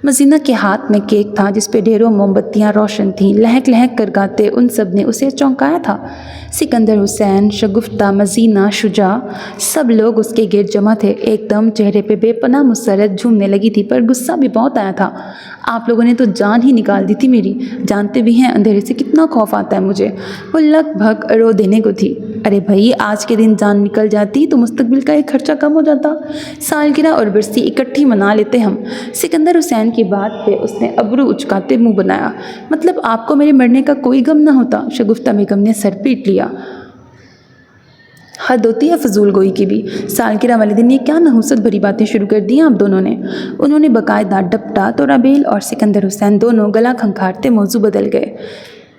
Mazina کے ہاتھ میں کیک تھا جس پہ ڈھیروں موم بتیاں روشن تھیں۔ لہک لہک کر گاتے ان سب نے اسے چونکایا تھا۔ سکندر حسین، شگفتہ، مزینہ، شجاع، سب لوگ اس کے گرد جمع تھے۔ ایک دم چہرے پہ بے پناہ مسرت جھومنے لگی تھی، پر غصہ بھی بہت آیا تھا۔ آپ لوگوں نے تو جان ہی نکال دی تھی میری، جانتے بھی ہیں اندھیرے سے کتنا خوف آتا ہے مجھے۔ وہ لگ بھگ رو دینے کو تھی۔ ارے بھائی، آج کے دن جان نکل جاتی تو مستقبل کا ایک خرچہ کم ہو جاتا، سالگرہ اور برسی اکٹھی منا لیتے ہم۔ سکندر حسین کی بات پہ اس نے ابرو اچکاتے منہ بنایا۔ مطلب آپ کو میرے مرنے کا کوئی غم نہ ہوتا؟ شگفتہ بیگم نے سر پیٹ لیا۔ حد ہوتی ہے فضول گوئی کی بھی۔ سالگرہ والے دن یہ کیا نحوست بھری باتیں شروع کر دیں آپ دونوں نے؟ انہوں نے باقاعدہ ڈپٹا تو رابیل اور سکندر حسین دونوں گلا کھنکھارتے موضوع بدل گئے۔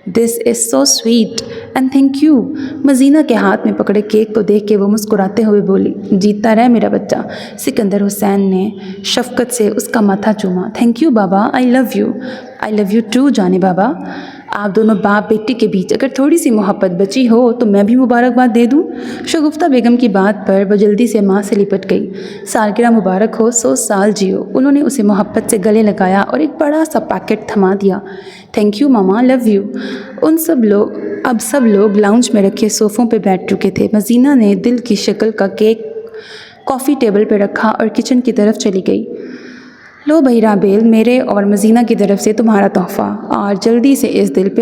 This is so sweet and thank you. Mazina کے ہاتھ میں پکڑے کیک کو دیکھ کے وہ مسکراتے ہوئے بولی، جیتتا رہے میرا بچہ۔ سکندر حسین نے شفقت سے اس کا ماتھا چوما۔ تھینک یو بابا، I love you. I love you too جانے بابا۔ آپ دونوں باپ بیٹی کے بیچ اگر تھوڑی سی محبت بچی ہو تو میں بھی مبارکباد دے دوں۔ شگفتہ بیگم کی بات پر وہ جلدی سے ماں سے لپٹ گئی۔ سالگرہ مبارک ہو، 100 سال جیو۔ انہوں نے اسے محبت سے گلے لگایا اور ایک بڑا سا پیکٹ تھما دیا۔ Thank you mama, love you. اب سب لوگ لاؤنج میں رکھے صوفوں پہ بیٹھ چکے تھے۔ مزینہ نے دل کی شکل کا کیک کافی ٹیبل پہ رکھا اور کچن کی طرف چلی گئی۔ لو بھائی رابیل، میرے اور مزینہ کی طرف سے تمہارا تحفہ، اور جلدی سے اس دل پہ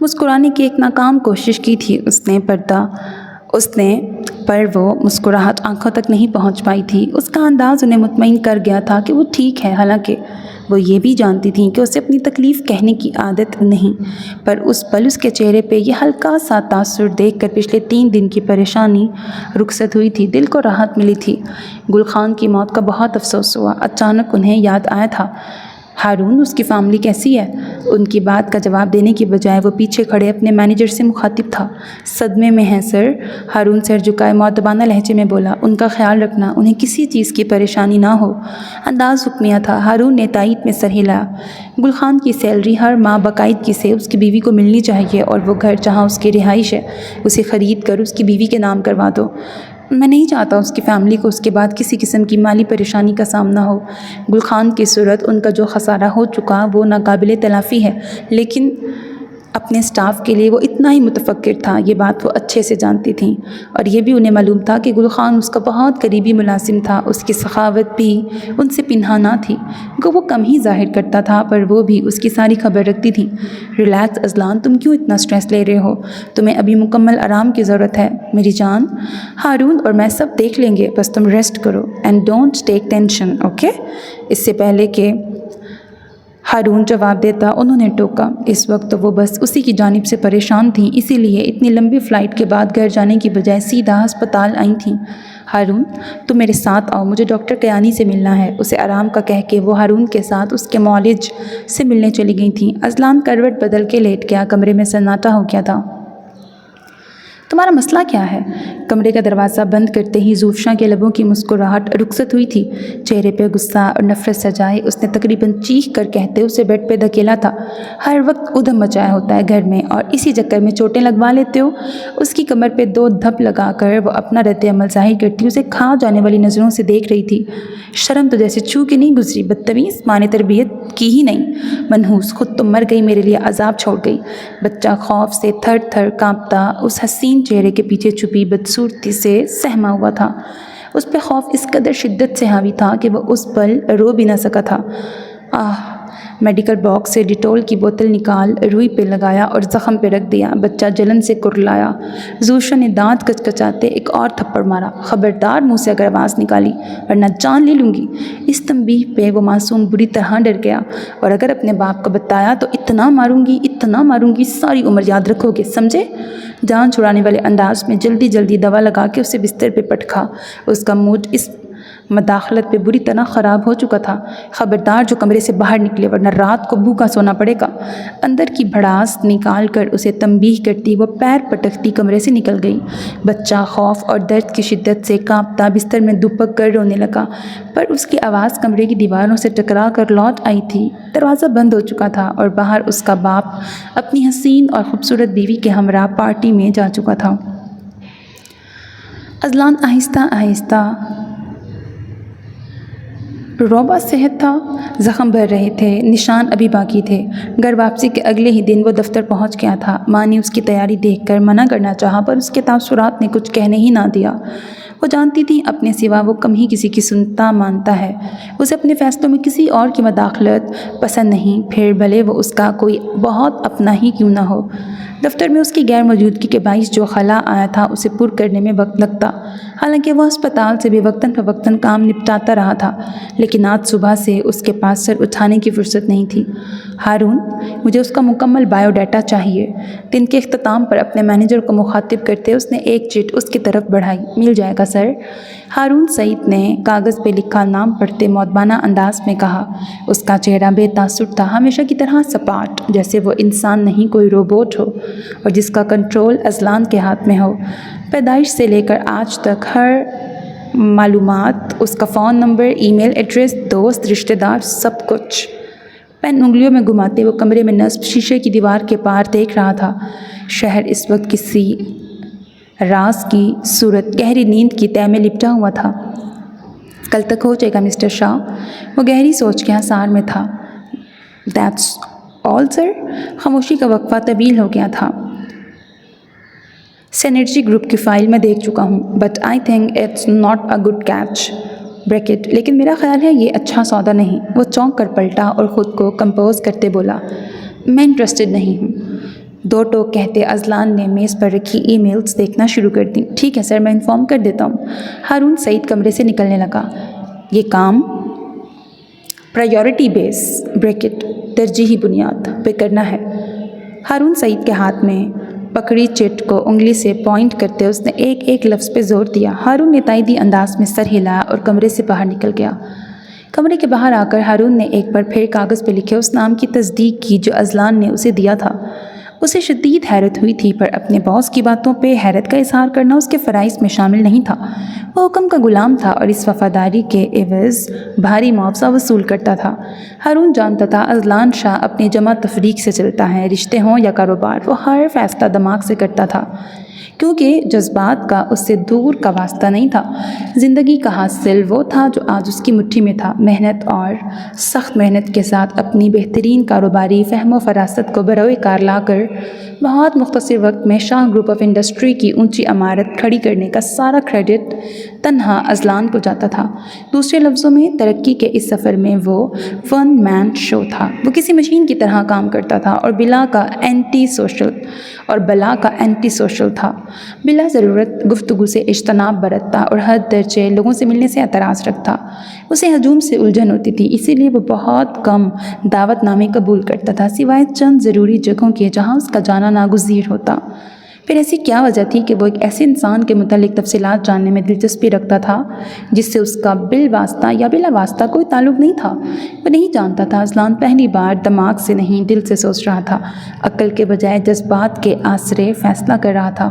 مسکرانے کی ایک ناکام کوشش کی تھی اس نے پر وہ مسکراہٹ آنکھوں تک نہیں پہنچ پائی تھی۔ اس کا انداز انہیں مطمئن کر گیا تھا کہ وہ ٹھیک ہے، حالانکہ وہ یہ بھی جانتی تھیں کہ اسے اپنی تکلیف کہنے کی عادت نہیں، پر اس پل اس کے چہرے پہ یہ ہلکا سا تاثر دیکھ کر پچھلے 3 دن کی پریشانی رخصت ہوئی تھی، دل کو راحت ملی تھی۔ گل خان کی موت کا بہت افسوس ہوا۔ اچانک انہیں یاد آیا تھا، ہارون، اس کی فیملی کیسی ہے؟ ان کی بات کا جواب دینے کی بجائے وہ پیچھے کھڑے اپنے مینیجر سے مخاطب تھا۔ صدمے میں ہیں سر، ہارون سر جھکائے مؤدبانہ لہجے میں بولا۔ ان کا خیال رکھنا، انہیں کسی چیز کی پریشانی نہ ہو۔ انداز حکمیہ تھا۔ ہارون نے تائید میں سر ہلایا۔ گل خان کی سیلری ہر ماہ باقاعدگی سے اس کی بیوی کو ملنی چاہیے، اور وہ گھر جہاں اس کی رہائش ہے اسے خرید کر اس کی بیوی کے نام کروا دو۔ میں نہیں چاہتا اس کی فیملی کو اس کے بعد کسی قسم کی مالی پریشانی کا سامنا ہو۔ گل خان کی صورت، ان کا جو خسارہ ہو چکا وہ ناقابل تلافی ہے، لیکن اپنے سٹاف کے لیے وہ اتنا ہی متفکر تھا، یہ بات وہ اچھے سے جانتی تھیں، اور یہ بھی انہیں معلوم تھا کہ گل خان اس کا بہت قریبی ملازم تھا۔ اس کی سخاوت بھی ان سے پنہا نہ تھی، وہ کم ہی ظاہر کرتا تھا، پر وہ بھی اس کی ساری خبر رکھتی تھیں۔ ریلیکس اذلان، تم کیوں اتنا سٹریس لے رہے ہو؟ تمہیں ابھی مکمل آرام کی ضرورت ہے میری جان۔ ہارون اور میں سب دیکھ لیں گے، بس تم ریسٹ کرو and don't take tension, okay? اس سے پہلے کہ ہارون جواب دیتا انہوں نے ٹوکا۔ اس وقت تو وہ بس اسی کی جانب سے پریشان تھیں، اسی لیے اتنی لمبی فلائٹ کے بعد گھر جانے کی بجائے سیدھا ہسپتال آئی تھیں۔ ہارون، تم میرے ساتھ آؤ، مجھے ڈاکٹر کیانی سے ملنا ہے۔ اسے آرام کا کہہ کے وہ ہارون کے ساتھ اس کے معالج سے ملنے چلی گئی تھیں۔ اذلان کروٹ بدل کے لیٹ گیا، کمرے میں سناٹا ہو گیا تھا۔ تمہارا مسئلہ کیا ہے؟ کمرے کا دروازہ بند کرتے ہی زوفشاں کے لبوں کی مسکراہٹ رخصت ہوئی تھی، چہرے پہ غصہ اور نفرت سجائے اس نے تقریباً چیخ کر کہتے اسے بیڈ پہ دھکیلا تھا۔ ہر وقت ادھم مچایا ہوتا ہے گھر میں، اور اسی چکر میں چوٹیں لگوا لیتے ہو۔ اس کی کمر پہ 2 دھپ لگا کر وہ اپنا رد عمل ظاہر کرتی اسے کھا جانے والی نظروں سے دیکھ رہی تھی۔ شرم تو جیسے چھو کے نہیں گزری، بدتمیز، ماں نے تربیت کی ہی نہیں، منحوس، خود تو مر گئی، میرے لیے عذاب چھوڑ گئی۔ بچہ خوف سے تھر تھر کانپتا اس حسین چہرے کے پیچھے چھپی بدصورتی سے سہما ہوا تھا۔ اس پہ خوف اس قدر شدت سے حاوی تھا کہ وہ اس پل رو بھی نہ سکا تھا۔ میڈیکل باکس سے ڈیٹول کی بوتل نکال روئی پہ لگایا اور زخم پہ رکھ دیا۔ بچہ جلن سے کرلایا۔ زوشا نے دانت کچکچاتے ایک اور تھپڑ مارا۔ خبردار منہ سے اگر آواز نکالی ورنہ جان لے لوں گی۔ اس تنبیہ پہ وہ معصوم بری طرح ڈر گیا، اور اگر اپنے باپ کو بتایا تو اتنا ماروں گی ساری عمر یاد رکھو گے، سمجھے؟ جان چھڑانے والے انداز میں جلدی جلدی دوا لگا کے اسے بستر پہ پٹکا۔ اس کا موڈ اس مداخلت پہ بری طرح خراب ہو چکا تھا۔ خبردار جو کمرے سے باہر نکلے ورنہ رات کو بھوکا سونا پڑے گا۔ اندر کی بھڑاس نکال کر اسے تنبیہ کرتی وہ پیر پٹکتی کمرے سے نکل گئی۔ بچہ خوف اور درد کی شدت سے کانپتا بستر میں دپک کر رونے لگا، پر اس کی آواز کمرے کی دیواروں سے ٹکرا کر لوٹ آئی تھی۔ دروازہ بند ہو چکا تھا اور باہر اس کا باپ اپنی حسین اور خوبصورت بیوی کے ہمراہ پارٹی میں جا چکا تھا۔ اذلان آہستہ آہستہ روبہ صحت تھا، زخم بھر رہے تھے، نشان ابھی باقی تھے۔ گھر واپسی کے اگلے ہی دن وہ دفتر پہنچ گیا تھا۔ ماں نے اس کی تیاری دیکھ کر منع کرنا چاہا، پر اس کے تاثرات نے کچھ کہنے ہی نہ دیا۔ وہ جانتی تھی اپنے سوا وہ کم ہی کسی کی سنتا مانتا ہے، اسے اپنے فیصلوں میں کسی اور کی مداخلت پسند نہیں، پھر بھلے وہ اس کا کوئی بہت اپنا ہی کیوں نہ ہو۔ دفتر میں اس کی غیر موجودگی کے باعث جو خلا آیا تھا اسے پر کرنے میں وقت لگتا، حالانکہ وہ ہسپتال سے بھی وقتاً فوقتاً کام نپٹاتا رہا تھا، لیکن آج صبح سے اس کے پاس سر اٹھانے کی فرصت نہیں تھی۔ ہارون، مجھے اس کا مکمل بائیو ڈیٹا چاہیے۔ دن کے اختتام پر اپنے مینیجر کو مخاطب کرتے اس نے ایک چٹ اس کی طرف بڑھائی۔ مل جائے گا سر، ہارون سعید نے کاغذ پہ لکھا نام پڑھتے مؤدبانہ انداز میں کہا۔ اس کا چہرہ بے تاثر تھا، ہمیشہ کی طرح سپاٹ، جیسے وہ انسان نہیں کوئی روبوٹ ہو، اور جس کا کنٹرول اذلان کے ہاتھ میں ہو۔ پیدائش سے لے کر آج تک ہر معلومات، اس کا فون نمبر، ای میل ایڈریس، دوست، رشتہ دار، سب کچھ۔ پین انگلیوں میں گھماتے وہ کمرے میں نصب شیشے کی دیوار کے پار دیکھ رہا تھا۔ شہر اس وقت کسی راز کی صورت گہری نیند کی تہ میں لپٹا ہوا تھا۔ کل تک ہو جائے گا مسٹر شاہ، وہ گہری سوچ کے حصار میں تھا۔ دیٹس آل سر۔ خاموشی کا وقفہ طویل ہو گیا تھا۔ سینرجی گروپ کی فائل میں دیکھ چکا ہوں، but I think it's not a good catch bracket, لیکن میرا خیال ہے یہ اچھا سودا نہیں۔ وہ چونک کر پلٹا اور خود کو کمپوز کرتے بولا، میں انٹرسٹڈ نہیں ہوں۔ دو ٹوک کہتے اذلان نے میز پر رکھی ای میلز دیکھنا شروع کر دیں۔ ٹھیک ہے سر، میں انفارم کر دیتا ہوں۔ ہارون سعید کمرے سے نکلنے لگا۔ یہ کام پرائیورٹی بیس بریکٹ ترجیحی بنیاد پہ کرنا ہے۔ ہارون سعید کے ہاتھ میں پکڑی چٹ کو انگلی سے پوائنٹ کرتے اس نے ایک ایک لفظ پہ زور دیا۔ ہارون نے تائیدی انداز میں سر ہلایا اور کمرے سے باہر نکل گیا۔ کمرے کے باہر آ کر ہارون نے ایک بار پھر کاغذ پہ لکھے اس نام کی تصدیق کی جو اذلان نے اسے دیا تھا۔ اسے شدید حیرت ہوئی تھی، پر اپنے باس کی باتوں پہ حیرت کا اظہار کرنا اس کے فرائض میں شامل نہیں تھا۔ وہ حکم کا غلام تھا اور اس وفاداری کے عوض بھاری معاوضہ وصول کرتا تھا۔ ہارون جانتا تھا اذلان شاہ اپنی جمع تفریق سے چلتا ہے، رشتے ہوں یا کاروبار، وہ ہر فیصلہ دماغ سے کرتا تھا، کیونکہ جذبات کا اس سے دور کا واسطہ نہیں تھا۔ زندگی کا حاصل وہ تھا جو آج اس کی مٹھی میں تھا۔ محنت اور سخت محنت کے ساتھ اپنی بہترین کاروباری فہم و فراست کو بروئے کار لا کر بہت مختصر وقت میں شاہ گروپ آف انڈسٹری کی اونچی عمارت کھڑی کرنے کا سارا کریڈٹ تنہا اذلان کو جاتا تھا۔ دوسرے لفظوں میں ترقی کے اس سفر میں وہ ون مین شو تھا۔ وہ کسی مشین کی طرح کام کرتا تھا اور بلا کا اینٹی سوشل تھا۔ بلا ضرورت گفتگو سے اجتناب برتتا اور حد درجے لوگوں سے ملنے سے اعتراض رکھتا۔ اسے ہجوم سے الجھن ہوتی تھی، اسی لیے وہ بہت کم دعوت نامے قبول کرتا تھا، سوائے چند ضروری جگہوں کے جہاں اس کا جانا ناگزیر ہوتا۔ پھر ایسی کیا وجہ تھی کہ وہ ایک ایسے انسان کے متعلق تفصیلات جاننے میں دلچسپی رکھتا تھا جس سے اس کا بالواسطہ یا بلا واسطہ کوئی تعلق نہیں تھا؟ وہ نہیں جانتا تھا۔ اذلان پہلی بار دماغ سے نہیں دل سے سوچ رہا تھا، عقل کے بجائے جذبات کے آسرے فیصلہ کر رہا تھا۔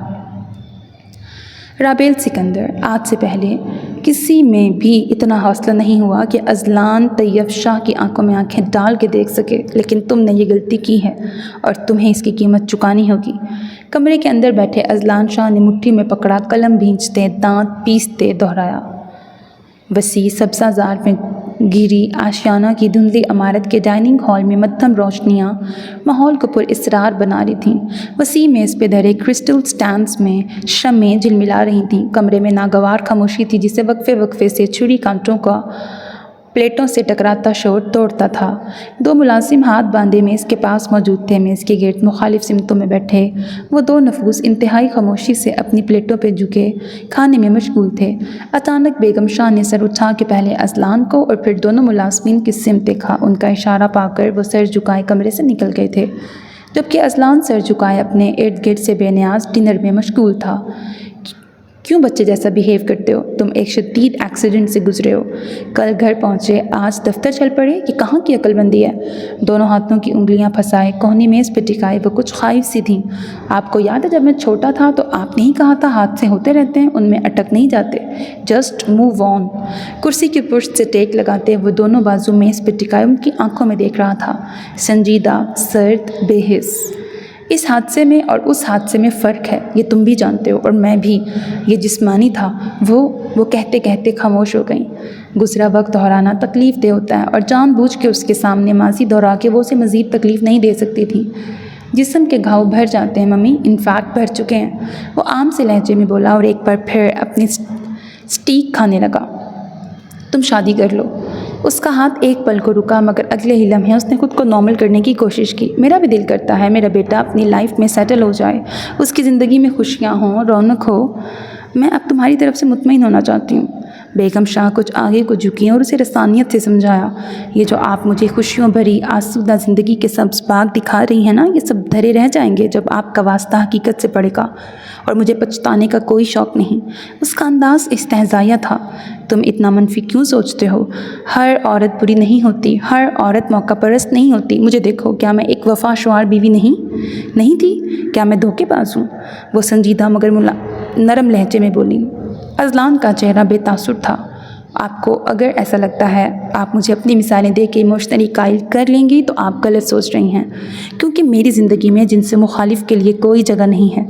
رابیل سکندر، آج سے پہلے کسی میں بھی اتنا حوصلہ نہیں ہوا کہ اذلان طیب شاہ کی آنکھوں میں آنکھیں ڈال کے دیکھ سکے، لیکن تم نے یہ غلطی کی ہے اور تمہیں اس کی قیمت چکانی ہوگی۔ کمرے کے اندر بیٹھے اذلان شاہ نے مٹھی میں پکڑا قلم بھینچتے دانت پیستے دہرایا۔ وسیع سبزہ زار میں گھری آشیانہ کی دھندلی عمارت کے ڈائننگ ہال میں مدھم روشنیاں ماحول کو پر اسرار بنا رہی تھیں۔ وسیع میز پہ دھرے کرسٹل سٹینڈز میں شمعیں جھلملا رہی تھیں۔ کمرے میں ناگوار خاموشی تھی جسے وقفے وقفے سے چھری کانٹوں کا پلیٹوں سے ٹکراتا شور توڑتا تھا۔ دو ملازم ہاتھ باندھے میز کے پاس موجود تھے۔ میز کے گرد مخالف سمتوں میں بیٹھے وہ دو نفوس انتہائی خاموشی سے اپنی پلیٹوں پہ جھکے کھانے میں مشغول تھے۔ اچانک بیگم شاہ نے سر اٹھا کے پہلے اذلان کو اور پھر دونوں ملازمین کی سمت دیکھا۔ ان کا اشارہ پا کر وہ سر جھکائے کمرے سے نکل گئے تھے، جبکہ اذلان سر جھکائے اپنے ارد گرد سے بے نیاز ڈنر میں مشغول تھا۔ کیوں بچے جیسا بیہیو کرتے ہو؟ تم ایک شدید ایکسیڈنٹ سے گزرے ہو، کل گھر پہنچے، آج دفتر چل پڑے، یہ کہاں کی عقل بندی ہے؟ دونوں ہاتھوں کی انگلیاں پھنسائے کوہنی میز پہ ٹکائے وہ کچھ خائف سی تھیں۔ آپ کو یاد ہے جب میں چھوٹا تھا تو آپ نے ہی کہا تھا حادثے ہوتے رہتے ہیں، ان میں اٹک نہیں جاتے، جسٹ موو آن۔ کرسی کی پشت سے ٹیک لگاتے وہ دونوں بازو میز پہ ٹکائے ان کی آنکھوں میں دیکھ رہا تھا، سنجیدہ، سرد، بے حس۔ اس حادثے میں اور اس حادثے میں فرق ہے، یہ تم بھی جانتے ہو اور میں بھی۔ یہ جسمانی تھا۔ وہ کہتے کہتے خاموش ہو گئیں۔ گزرا وقت دہرانا تکلیف دہ ہوتا ہے اور جان بوجھ کے اس کے سامنے ماضی دہرا کے وہ اسے مزید تکلیف نہیں دے سکتی تھی۔ جسم کے گھاؤ بھر جاتے ہیں ممی، انفیکٹ بھر چکے ہیں، وہ عام سے لہجے میں بولا اور ایک بار پھر اپنی سٹیک کھانے لگا۔ تم شادی کر لو۔ اس کا ہاتھ ایک پل کو رکا مگر اگلے ہی لمحے اس نے خود کو نارمل کرنے کی کوشش کی۔ میرا بھی دل کرتا ہے میرا بیٹا اپنی لائف میں سیٹل ہو جائے، اس کی زندگی میں خوشیاں ہوں، رونق ہو۔ میں اب تمہاری طرف سے مطمئن ہونا چاہتی ہوں۔ بیگم شاہ کچھ آگے کو جھکیں اور اسے رسانیت سے سمجھایا، یہ جو آپ مجھے خوشیوں بھری آسودہ زندگی کے سبز باغ دکھا رہی ہیں نا، یہ سب دھرے رہ جائیں گے جب آپ کا واسطہ حقیقت سے پڑے گا، اور مجھے پچھتانے کا کوئی شوق نہیں۔ اس کا انداز استہزائیہ تھا۔ تم اتنا منفی کیوں سوچتے ہو؟ ہر عورت بری نہیں ہوتی، ہر عورت موقع پرست نہیں ہوتی۔ مجھے دیکھو، کیا میں ایک وفا شعار بیوی نہیں تھی؟ کیا میں دھوکے باز ہوں؟ وہ سنجیدہ مگر نرم لہجے میں بولی۔ اذلان کا چہرہ بے تاثر تھا۔ آپ کو اگر ایسا لگتا ہے آپ مجھے اپنی مثالیں دے کے ایموشنلی قائل کر لیں گی تو آپ غلط سوچ رہی ہیں، کیونکہ میری زندگی میں جن سے مخالف کے لیے کوئی جگہ نہیں ہے۔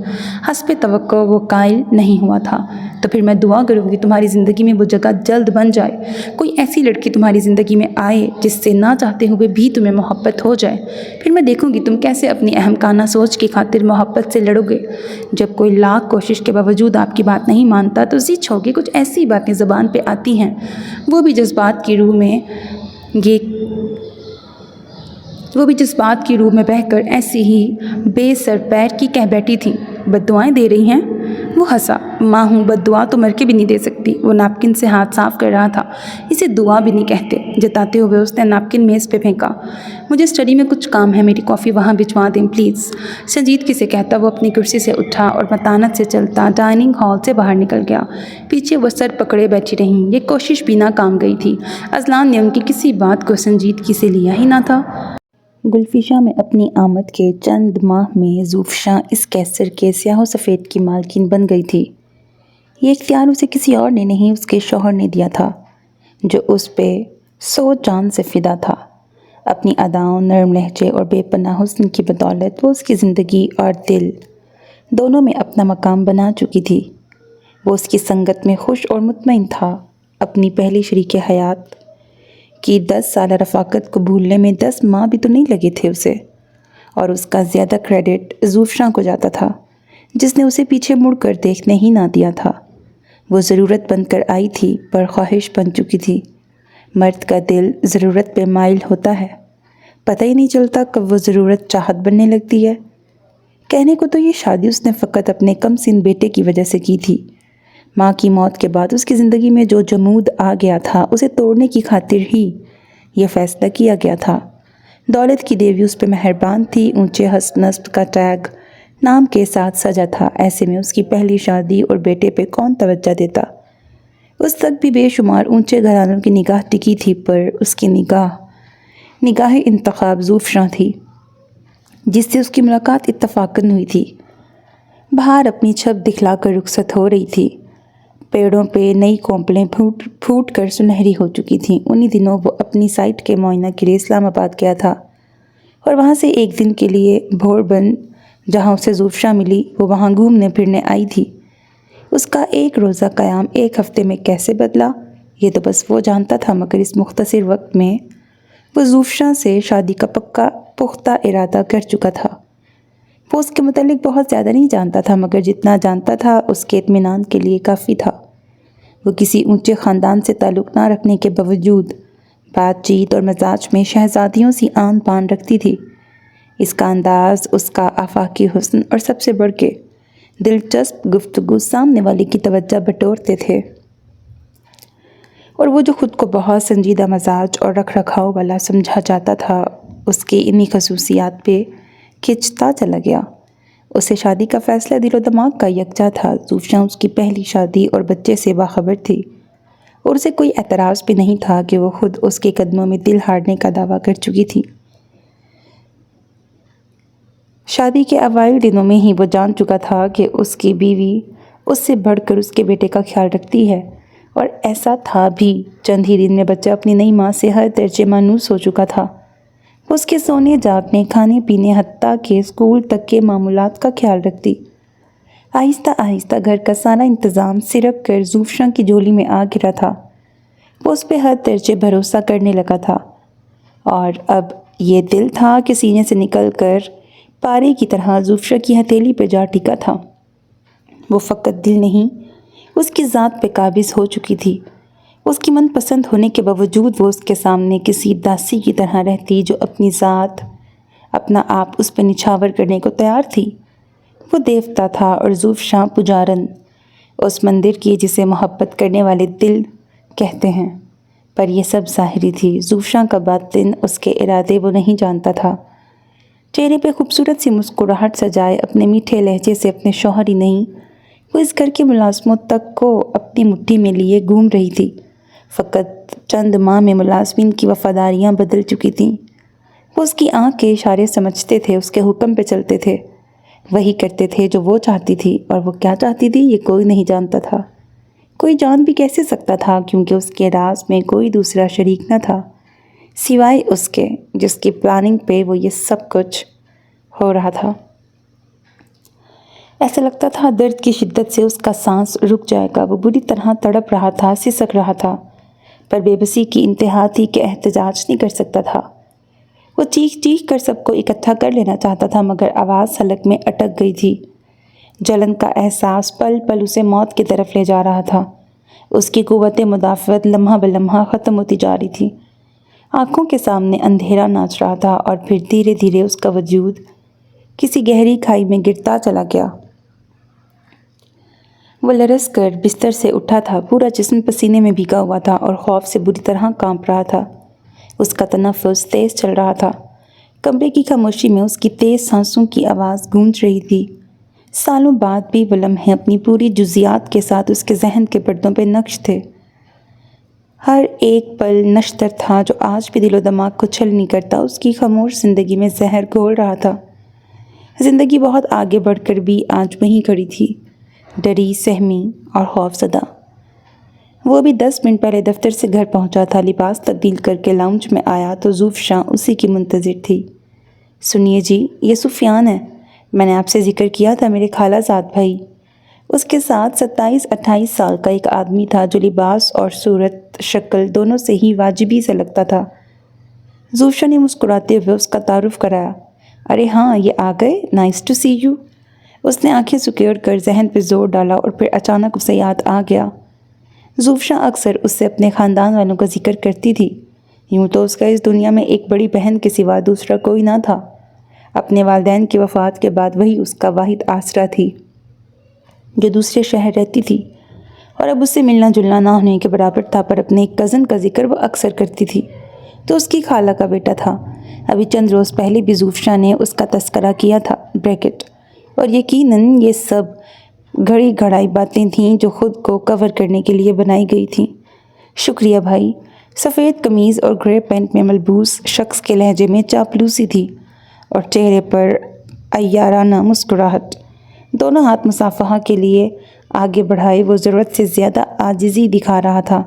حسب توقع وہ قائل نہیں ہوا تھا، تو پھر میں دعا کروں گی تمہاری زندگی میں وہ جگہ جلد بن جائے، کوئی ایسی لڑکی تمہاری زندگی میں آئے جس سے نہ چاہتے ہوئے بھی تمہیں محبت ہو جائے۔ پھر میں دیکھوں گی تم کیسے اپنی احمقانہ سوچ کی خاطر محبت سے لڑو گے۔ جب کوئی لاکھ کوشش کے باوجود آپ کی بات نہیں مانتا تو زچ ہوگی، کچھ ایسی باتیں زبان پہ آتی ہیں، وہ بھی جذبات کی روح میں یہ وہ بھی جذبات کی روح میں بہہ کر ایسی ہی بے سر پیر کی کہہ بیٹھی تھی۔ بد دعائیں دے رہی ہیں؟ وہ ہنسا۔ ماں ہوں، بد دعا تو مر کے بھی نہیں دے سکتی۔ وہ ناپکن سے ہاتھ صاف کر رہا تھا۔ اسے دعا بھی نہیں کہتے، جتاتے ہوئے اس نے ناپکن میز پہ پھینکا۔ مجھے اسٹڈی میں کچھ کام ہے، میری کافی وہاں بھجوا دیں پلیز۔ سنجیدگی سے کہتا وہ اپنی کرسی سے اٹھا اور متانت سے چلتا ڈائننگ ہال سے باہر نکل گیا۔ پیچھے وہ سر پکڑے بیٹھی رہیں۔ یہ کوشش بھی ناکام گئی تھی۔ اذلان نے ان کی کسی بات کو سنجیدگی سے لیا ہی نہ تھا۔ گلفشا میں اپنی آمد کے چند ماہ میں زوفشاں اس کیسر کے سیاہ و سفید کی مالکین بن گئی تھی۔ یہ اختیار اسے کسی اور نے نہیں، اس کے شوہر نے دیا تھا، جو اس پہ 100 جان سے فدا تھا۔ اپنی اداؤں، نرم لہجے اور بے پناہ حسن کی بدولت وہ اس کی زندگی اور دل دونوں میں اپنا مقام بنا چکی تھی۔ وہ اس کی سنگت میں خوش اور مطمئن تھا۔ اپنی پہلی شریک حیات کی 10 سالہ رفاقت کو بھولنے میں 10 ماہ بھی تو نہیں لگے تھے اسے، اور اس کا زیادہ کریڈٹ زوفشاں کو جاتا تھا، جس نے اسے پیچھے مڑ کر دیکھنے ہی نہ دیا تھا۔ وہ ضرورت بن کر آئی تھی، پر خواہش بن چکی تھی۔ مرد کا دل ضرورت پہ مائل ہوتا ہے، پتہ ہی نہیں چلتا کب وہ ضرورت چاہت بننے لگتی ہے۔ کہنے کو تو یہ شادی اس نے فقط اپنے کم سن بیٹے کی وجہ سے کی تھی۔ ماں کی موت کے بعد اس کی زندگی میں جو جمود آ گیا تھا، اسے توڑنے کی خاطر ہی یہ فیصلہ کیا گیا تھا۔ دولت کی دیوی اس پہ مہربان تھی، اونچے حسب نسب کا ٹیگ نام کے ساتھ سجا تھا۔ ایسے میں اس کی پہلی شادی اور بیٹے پہ کون توجہ دیتا؟ اس تک بھی بے شمار اونچے گھرانوں کی نگاہ ٹکی تھی، پر اس کی نگاہ انتخاب زوفشاں تھی، جس سے اس کی ملاقات اتفاقاً ہوئی تھی۔ بہار اپنی چھب دکھلا کر رخصت ہو رہی تھی۔ پیڑوں پہ نئی کونپلیں پھوٹ کر سنہری ہو چکی تھیں۔ انہی دنوں وہ اپنی سائٹ کے معائنہ کے لیے اسلام آباد گیا تھا، اور وہاں سے ایک دن کے لیے بھوربن، جہاں اسے زوفشاں ملی، وہ وہاں گھومنے پھرنے آئی تھی۔ اس کا ایک روزہ قیام ایک ہفتے میں کیسے بدلا، یہ تو بس وہ جانتا تھا، مگر اس مختصر وقت میں وہ زوفشاں سے شادی کا پختہ ارادہ کر چکا تھا۔ وہ اس کے متعلق بہت زیادہ نہیں جانتا تھا، مگر جتنا جانتا تھا اس کے اطمینان کے لیے کافی تھا۔ وہ کسی اونچے خاندان سے تعلق نہ رکھنے کے باوجود بات چیت اور مزاج میں شہزادیوں سی آن پان رکھتی تھی۔ اس کا انداز، اس کا آفاقی حسن اور سب سے بڑھ کے دلچسپ گفتگو سامنے والے کی توجہ بٹورتے تھے، اور وہ جو خود کو بہت سنجیدہ مزاج اور رکھ رکھاؤ والا سمجھا جاتا تھا، اس کی انہی خصوصیات پہ کھنچتا چلا گیا۔ اسے شادی کا فیصلہ دل و دماغ کا یکجا تھا۔ زوفشاں اس کی پہلی شادی اور بچے سے باخبر تھی، اور اسے کوئی اعتراض بھی نہیں تھا کہ وہ خود اس کے قدموں میں دل ہارنے کا دعویٰ کر چکی تھی۔ شادی کے اوائل دنوں میں ہی وہ جان چکا تھا کہ اس کی بیوی اس سے بڑھ کر اس کے بیٹے کا خیال رکھتی ہے، اور ایسا تھا بھی۔ چند ہی دن میں بچہ اپنی نئی ماں سے ہر درجے مانوس ہو چکا تھا۔ وہ اس کے سونے، جاگنے، کھانے پینے، حتیٰ کہ اسکول تک کے معمولات کا خیال رکھتی۔ آہستہ آہستہ گھر کا سارا انتظام سرک کر زوفشاں کی جھولی میں آ گرا تھا۔ وہ اس پہ ہر درجے بھروسہ کرنے لگا تھا، اور اب یہ دل تھا کہ سینے سے نکل کر پارے کی طرح زوفشاں کی ہتھیلی پہ جا ٹکا تھا۔ وہ فقط دل نہیں، اس کی ذات پہ قابض ہو چکی تھی۔ اس کی من پسند ہونے کے باوجود وہ اس کے سامنے کسی داسی کی طرح رہتی، جو اپنی ذات، اپنا آپ اس پہ نچھاور کرنے کو تیار تھی۔ وہ دیوتا تھا اور زوفشاں پجارن، اس مندر کی جسے محبت کرنے والے دل کہتے ہیں۔ پر یہ سب ظاہری تھی۔ زوفشاں کا باطن، اس کے ارادے وہ نہیں جانتا تھا۔ چہرے پہ خوبصورت سی مسکراہٹ سجائے اپنے میٹھے لہجے سے اپنے شوہر ہی نہیں، وہ اس گھر کے ملازموں تک کو اپنی مٹھی میں لیے گھوم رہی تھی۔ فقط چند ماہ میں ملازمین کی وفاداریاں بدل چکی تھیں۔ وہ اس کی آنکھ کے اشارے سمجھتے تھے، اس کے حکم پہ چلتے تھے، وہی کرتے تھے جو وہ چاہتی تھی، اور وہ کیا چاہتی تھی یہ کوئی نہیں جانتا تھا۔ کوئی جان بھی کیسے سکتا تھا، کیونکہ اس کے راز میں کوئی دوسرا شریک نہ تھا سوائے اس کے، جس کی پلاننگ پہ وہ یہ سب کچھ ہو رہا تھا۔ ایسا لگتا تھا درد کی شدت سے اس کا سانس رک جائے گا۔ وہ بری طرح تڑپ رہا تھا، سسک رہا تھا، پر بے بسی کی انتہا تھی کہ احتجاج نہیں کر سکتا تھا۔ وہ چیخ چیخ کر سب کو اکٹھا کر لینا چاہتا تھا، مگر آواز حلق میں اٹک گئی تھی۔ جلن کا احساس پل پل اسے موت کی طرف لے جا رہا تھا۔ اس کی قوت مدافعت لمحہ بلمحہ ختم ہوتی جا رہی تھی۔ آنکھوں کے سامنے اندھیرا ناچ رہا تھا اور پھر دھیرے دھیرے اس کا وجود کسی گہری کھائی میں گرتا چلا گیا۔ وہ لرز کر بستر سے اٹھا تھا، پورا جسم پسینے میں بھیگا ہوا تھا اور خوف سے بری طرح کانپ رہا تھا۔ اس کا تنفس تیز چل رہا تھا۔ کمرے کی خاموشی میں اس کی تیز سانسوں کی آواز گونج رہی تھی۔ سالوں بعد بھی وہ لمحے اپنی پوری جزیات کے ساتھ اس کے ذہن کے پردوں پہ نقش تھے۔ ہر ایک پل نشتر تھا جو آج بھی دل و دماغ کو چھل نہیں کرتا اس کی خاموش زندگی میں زہر گھول رہا تھا۔ زندگی بہت آگے بڑھ کر بھی آج وہیں کھڑی تھی، ڈری، سہمی اور خوف زدہ۔ وہ بھی 10 منٹ پہلے دفتر سے گھر پہنچا تھا، لباس تبدیل کر کے لاؤنج میں آیا تو زوفشاں اسی کی منتظر تھی۔ سنیے جی، یہ سفیان ہے، میں نے آپ سے ذکر کیا تھا، میرے خالہ زاد بھائی۔ اس کے ساتھ 27-28 سال کا ایک آدمی تھا جو لباس اور صورت شکل دونوں سے ہی واجبی سے لگتا تھا۔ زوفشا نے مسکراتے ہوئے اس کا تعارف کرایا۔ ارے ہاں، یہ آ گئے، نائس ٹو سی یو۔ اس نے آنکھیں سکیڑ کر ذہن پہ زور ڈالا اور پھر اچانک اسے یاد آ گیا۔ زوفشا اکثر اس سے اپنے خاندان والوں کا ذکر کرتی تھی۔ یوں تو اس کا اس دنیا میں ایک بڑی بہن کے سوا دوسرا کوئی نہ تھا۔ اپنے والدین کی وفات کے بعد وہی اس کا واحد آسرا تھی، جو دوسرے شہر رہتی تھی، اور اب اس سے ملنا جلنا نہ ہونے کے برابر تھا، پر اپنے ایک کزن کا ذکر وہ اکثر کرتی تھی تو اس کی خالہ کا بیٹا تھا۔ ابھی چند روز پہلے بھی زوفشا نے اس کا تذکرہ کیا تھا، بریکٹ، اور یقیناً یہ سب گھڑی گھڑائی باتیں تھیں جو خود کو کور کرنے کے لیے بنائی گئی تھیں۔ شکریہ بھائی۔ سفید قمیض اور گرے پینٹ میں ملبوس شخص کے لہجے میں چاپلوسی تھی اور چہرے پر عیارانہ مسکراہٹ۔ دونوں ہاتھ مصافحہ کے لیے آگے بڑھائے وہ ضرورت سے زیادہ عاجزی دکھا رہا تھا۔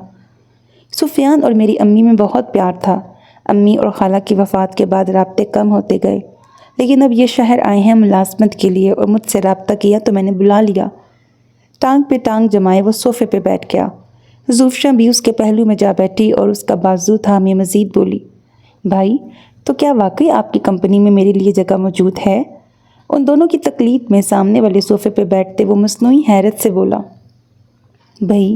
سفیان اور میری امی میں بہت پیار تھا۔ امی اور خالہ کی وفات کے بعد رابطے کم ہوتے گئے، لیکن اب یہ شہر آئے ہیں ملازمت کے لیے اور مجھ سے رابطہ کیا تو میں نے بلا لیا۔ ٹانگ پہ ٹانگ جمائے وہ صوفے پہ بیٹھ گیا۔ زوفشا بھی اس کے پہلو میں جا بیٹھی اور اس کا بازو تھامے مزید بولی، بھائی، تو کیا واقعی آپ کی کمپنی میں میرے لیے جگہ موجود ہے؟ ان دونوں کی تقلید میں سامنے والے صوفے پہ بیٹھتے وہ مصنوعی حیرت سے بولا، بھائی،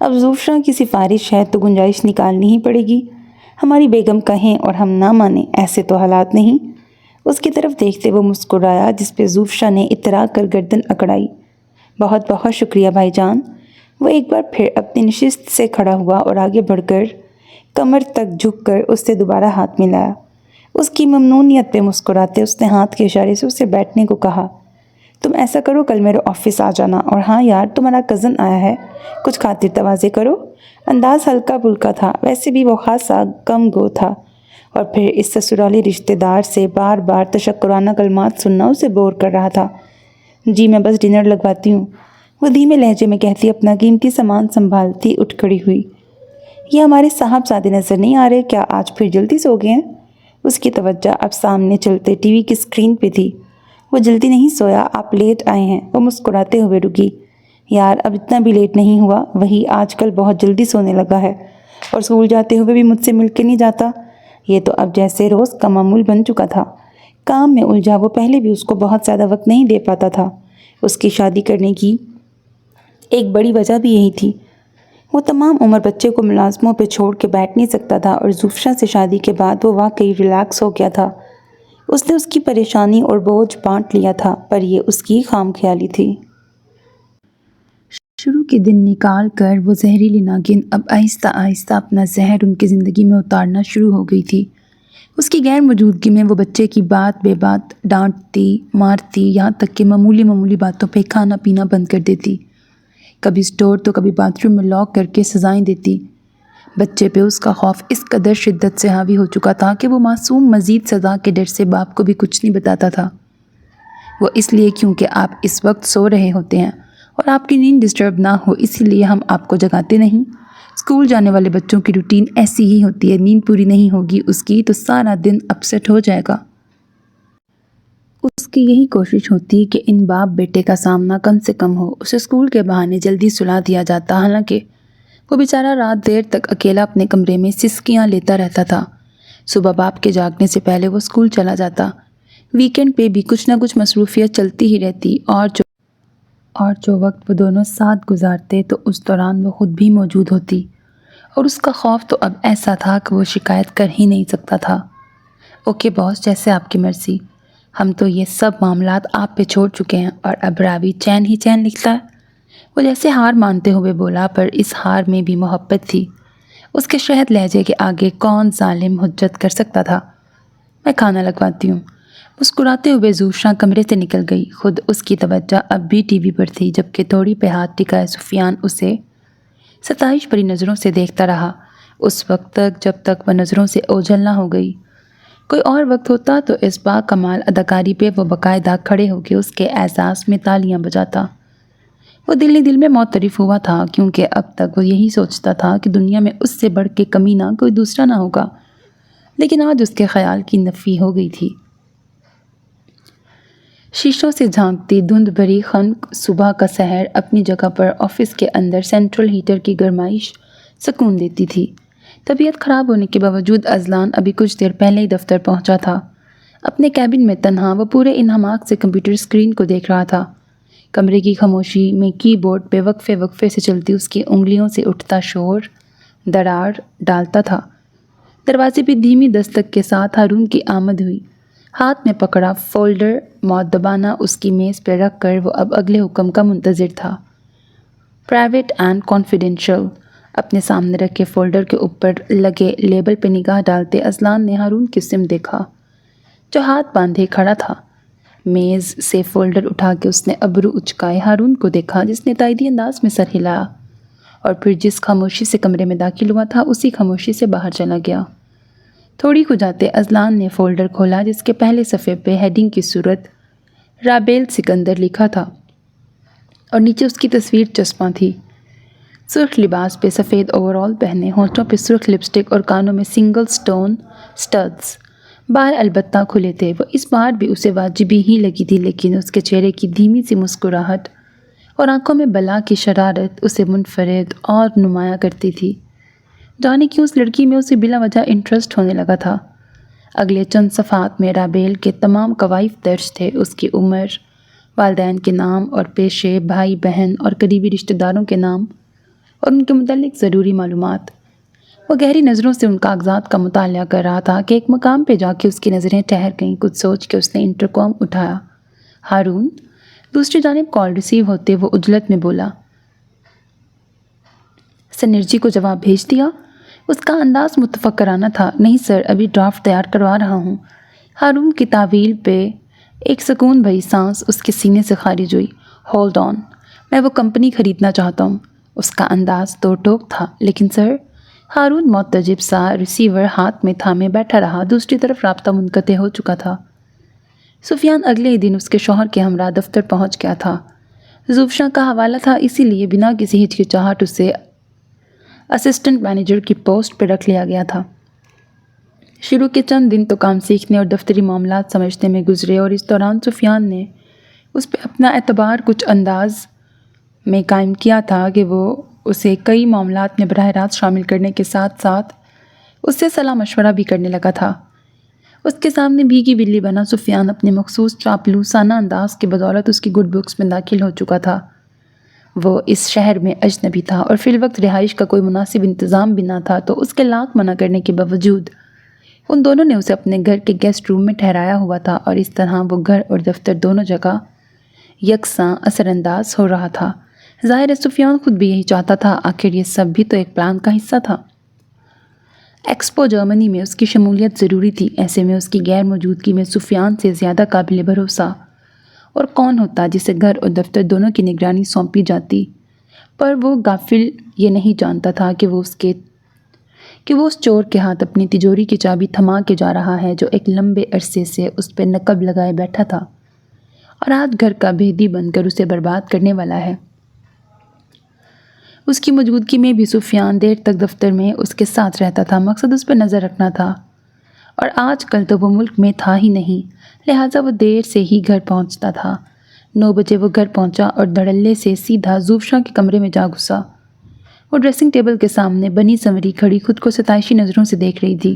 اب زوفشا کی سفارش ہے تو گنجائش نکالنی ہی پڑے گی۔ ہماری بیگم کہیں اور ہم نہ مانیں، ایسے تو حالات نہیں۔ اس کی طرف دیکھتے وہ مسکرایا، جس پہ زوفشا نے اترا کر گردن اکڑائی۔ بہت بہت شکریہ بھائی جان۔ وہ ایک بار پھر اپنی نشست سے کھڑا ہوا اور آگے بڑھ کر کمر تک جھک کر اس سے دوبارہ ہاتھ ملایا۔ اس کی ممنونیت پہ مسکراتے اس نے ہاتھ کے اشارے سے اسے بیٹھنے کو کہا۔ تم ایسا کرو، کل میرے آفس آ جانا، اور ہاں یار، تمہارا کزن آیا ہے، کچھ خاطر تواضع کرو۔ انداز ہلکا پھلکا تھا، ویسے بھی وہ خاصا کم گو تھا، اور پھر اس سسرالی رشتہ دار سے بار بار تشکرانہ کلمات سننا اسے بور کر رہا تھا۔ جی میں بس ڈنر لگواتی ہوں، وہ دھیمے لہجے میں کہتی اپنا قیمتی سامان سنبھالتی اٹھ کھڑی ہوئی۔ یہ ہمارے صاحب زادے نظر نہیں آ رہے، کیا آج پھر جلدی سو گئے ہیں؟ اس کی توجہ اب سامنے چلتے ٹی وی کی اسکرین پہ تھی۔ وہ جلدی نہیں سویا، آپ لیٹ آئے ہیں، وہ مسکراتے ہوئے رکی۔ یار اب اتنا بھی لیٹ نہیں ہوا، وہی آج کل بہت جلدی سونے لگا ہے، اور اسکول جاتے ہوئے بھی مجھ سے مل کے نہیں جاتا۔ یہ تو اب جیسے روز کا معمول بن چکا تھا۔ کام میں الجھا وہ پہلے بھی اس کو بہت زیادہ وقت نہیں دے پاتا تھا۔ اس کی شادی کرنے کی ایک بڑی وجہ بھی یہی تھی۔ وہ تمام عمر بچے کو ملازموں پہ چھوڑ کے بیٹھ نہیں سکتا تھا، اور زوفشا سے شادی کے بعد وہ واقعی ریلیکس ہو گیا تھا۔ اس نے اس کی پریشانی اور بوجھ بانٹ لیا تھا، پر یہ اس کی خام خیالی تھی۔ شروع کے دن نکال کر وہ زہریلی ناگن اب آہستہ آہستہ اپنا زہر ان کی زندگی میں اتارنا شروع ہو گئی تھی۔ اس کی غیر موجودگی میں وہ بچے کی بات بے بات ڈانٹتی، مارتی، یہاں تک کہ معمولی باتوں پہ کھانا پینا بند کر دیتی۔ کبھی اسٹور تو کبھی باتھ روم میں لاک کر کے سزائیں دیتی۔ بچے پہ اس کا خوف اس قدر شدت سے حاوی ہو چکا تھا کہ وہ معصوم مزید سزا کے ڈر سے باپ کو بھی کچھ نہیں بتاتا تھا۔ وہ اس لیے کیونکہ آپ اس وقت سو رہے ہوتے ہیں اور آپ کی نیند ڈسٹرب نہ ہو، اسی لیے ہم آپ کو جگاتے نہیں۔ اسکول جانے والے بچوں کی روٹین ایسی ہی ہوتی ہے، نیند پوری نہیں ہوگی اس کی تو سارا دن اپسیٹ ہو جائے گا۔ اس کی یہی کوشش ہوتی کہ ان باپ بیٹے کا سامنا کم سے کم ہو، اسے اسکول کے بہانے جلدی سلا دیا جاتا، حالانکہ وہ بیچارہ رات دیر تک اکیلا اپنے کمرے میں سسکیاں لیتا رہتا تھا۔ صبح باپ کے جاگنے سے پہلے وہ اسکول چلا جاتا۔ ویکینڈ پہ بھی کچھ نہ کچھ مصروفیت چلتی ہی رہتی، اور جو وقت وہ دونوں ساتھ گزارتے تو اس دوران وہ خود بھی موجود ہوتی، اور اس کا خوف تو اب ایسا تھا کہ وہ شکایت کر ہی نہیں سکتا تھا۔ اوکے باس، جیسے آپ کی مرضی، ہم تو یہ سب معاملات آپ پہ چھوڑ چکے ہیں اور اب راوی چین ہی چین لکھتا ہے۔ وہ جیسے ہار مانتے ہوئے بولا، پر اس ہار میں بھی محبت تھی۔ اس کے شہد لہجے کے آگے کون ظالم حجت کر سکتا تھا؟ میں کھانا لگواتی ہوں۔ مسکراتے ہوئے زوفشاں کمرے سے نکل گئی۔ خود اس کی توجہ اب بھی ٹی وی پر تھی، جبکہ تھوڑی پہ ہاتھ ٹکائے سفیان اسے ستائش بھری نظروں سے دیکھتا رہا، اس وقت تک جب تک وہ نظروں سے اوجھل نہ ہو گئی۔ کوئی اور وقت ہوتا تو اس با کمال اداکاری پہ وہ باقاعدہ کھڑے ہو کے اس کے اعزاز میں تالیاں بجاتا۔ وہ دل ہی دل میں معترف ہوا تھا، کیونکہ اب تک وہ یہی سوچتا تھا کہ دنیا میں اس سے بڑھ کے کمینہ کوئی دوسرا نہ ہوگا، لیکن آج اس کے خیال کی نفی ہو گئی تھی۔ شیشوں سے جھانکتی دھند بھری خنک صبح کا سحر اپنی جگہ پر آفس کے اندر سینٹرل ہیٹر کی گرمائش سکون دیتی تھی۔ طبیعت خراب ہونے کے باوجود اذلان ابھی کچھ دیر پہلے ہی دفتر پہنچا تھا۔ اپنے کیبن میں تنہا وہ پورے انہماک سے کمپیوٹر اسکرین کو دیکھ رہا تھا۔ کمرے کی خاموشی میں کی بورڈ پہ وقفے وقفے سے چلتی اس کی انگلیوں سے اٹھتا شور درار ڈالتا تھا۔ دروازے پہ دھیمی دستک کے ساتھ ہارون کی آمد ہوئی۔ ہاتھ میں پکڑا فولڈر مؤدبانہ اس کی میز پہ رکھ کر وہ اب اگلے حکم کا منتظر تھا۔ Private and confidential. اپنے سامنے رکھے فولڈر کے اوپر لگے لیبل پہ نگاہ ڈالتے اذلان نے ہارون کی سمت دیکھا، جو ہاتھ باندھے کھڑا تھا۔ میز سے فولڈر اٹھا کے اس نے ابرو اچکائے ہارون کو دیکھا، جس نے تائیدی انداز میں سر ہلایا اور پھر جس خاموشی سے کمرے میں داخل ہوا تھا اسی خاموشی سے باہر چلا گیا۔ تھوڑی کو جاتے اذلان نے فولڈر کھولا، جس کے پہلے صفحے پہ ہیڈنگ کی صورت رابیل سکندر لکھا تھا اور نیچے اس کی تصویر چسپاں تھی۔ سرخ لباس پہ سفید اوور آل پہنے، ہونٹوں پہ سرخ لپسٹک اور کانوں میں سنگل سٹون سٹڈز۔ بال البتہ کھلے تھے۔ وہ اس بار بھی اسے واجبی ہی لگی تھی، لیکن اس کے چہرے کی دھیمی سی مسکراہٹ اور آنکھوں میں بلا کی شرارت اسے منفرد اور نمایاں کرتی تھی۔ جانے کیوں اس لڑکی میں اسے بلا وجہ انٹرسٹ ہونے لگا تھا۔ اگلے چند صفحات میں رابیل کے تمام کوائف درج تھے، اس کی عمر، والدین کے نام اور پیشے، بھائی بہن اور قریبی رشتہ داروں کے نام اور ان کے متعلق ضروری معلومات۔ وہ گہری نظروں سے ان کاغذات کا مطالعہ کر رہا تھا کہ ایک مقام پہ جا کے اس کی نظریں ٹھہر گئیں۔ کچھ سوچ کے اس نے انٹرکام اٹھایا۔ ہارون؟ دوسری جانب کال ریسیو ہوتے وہ عجلت میں بولا۔ سنرجی کو جواب بھیج دیا؟ اس کا انداز متفکرانہ تھا۔ نہیں سر، ابھی ڈرافٹ تیار کروا رہا ہوں۔ ہارون کی طویل پہ ایک سکون بھری سانس اس کے سینے سے خارج ہوئی۔ ہولڈ آن، میں وہ کمپنی خریدنا چاہتا ہوں۔ اس کا انداز دو ٹوک تھا۔ لیکن سر، ہارون معتجب سا ریسیور ہاتھ میں تھامے بیٹھا رہا۔ دوسری طرف رابطہ منقطع ہو چکا تھا۔ سفیان اگلے ہی دن اس کے شوہر کے ہمراہ دفتر پہنچ گیا تھا۔ زوفشاں کا حوالہ تھا، اسی لیے بنا کسی ہچکچاہٹ اسے اسسٹنٹ مینیجر کی پوسٹ پہ رکھ لیا گیا تھا۔ شروع کے چند دن تو کام سیکھنے اور دفتری معاملات سمجھنے میں گزرے، اور اس دوران سفیان نے اس پہ اپنا اعتبار کچھ انداز میں قائم کیا تھا کہ وہ اسے کئی معاملات میں براہ راست شامل کرنے کے ساتھ ساتھ اس سے صلاح مشورہ بھی کرنے لگا تھا۔ اس کے سامنے بھیگی بلی بنا سفیان اپنے مخصوص چاپلوسانہ انداز کی بدولت اس کی گڈ بکس میں داخل ہو چکا تھا۔ وہ اس شہر میں اجنبی تھا اور فی الوقت رہائش کا کوئی مناسب انتظام بھی نہ تھا، تو اس کے لاکھ منع کرنے کے باوجود ان دونوں نے اسے اپنے گھر کے گیسٹ روم میں ٹھہرایا ہوا تھا، اور اس طرح وہ گھر اور دفتر دونوں جگہ یکساں اثر انداز ہو رہا تھا۔ ظاہر ہے سفیان خود بھی یہی چاہتا تھا، آخر یہ سب بھی تو ایک پلان کا حصہ تھا۔ ایکسپو جرمنی میں اس کی شمولیت ضروری تھی، ایسے میں اس کی غیر موجودگی میں سفیان سے زیادہ قابل بھروسہ اور کون ہوتا جسے گھر اور دفتر دونوں کی نگرانی سونپی جاتی۔ پر وہ غافل یہ نہیں جانتا تھا کہ وہ اس چور کے ہاتھ اپنی تجوری کی چابی تھما کے جا رہا ہے، جو ایک لمبے عرصے سے اس پہ نقب لگائے بیٹھا تھا اور آج گھر کا بھیدی بن کر اسے برباد کرنے والا ہے۔ اس کی موجودگی میں بھی سفیان دیر تک دفتر میں اس کے ساتھ رہتا تھا، مقصد اس پر نظر رکھنا تھا، اور آج کل تو وہ ملک میں تھا ہی نہیں، لہٰذا وہ دیر سے ہی گھر پہنچتا تھا۔ 9 بجے وہ گھر پہنچا اور دھڑلے سے سیدھا زوفشاں کے کمرے میں جا گھسا۔ وہ ڈریسنگ ٹیبل کے سامنے بنی سنوری کھڑی خود کو ستائشی نظروں سے دیکھ رہی تھی۔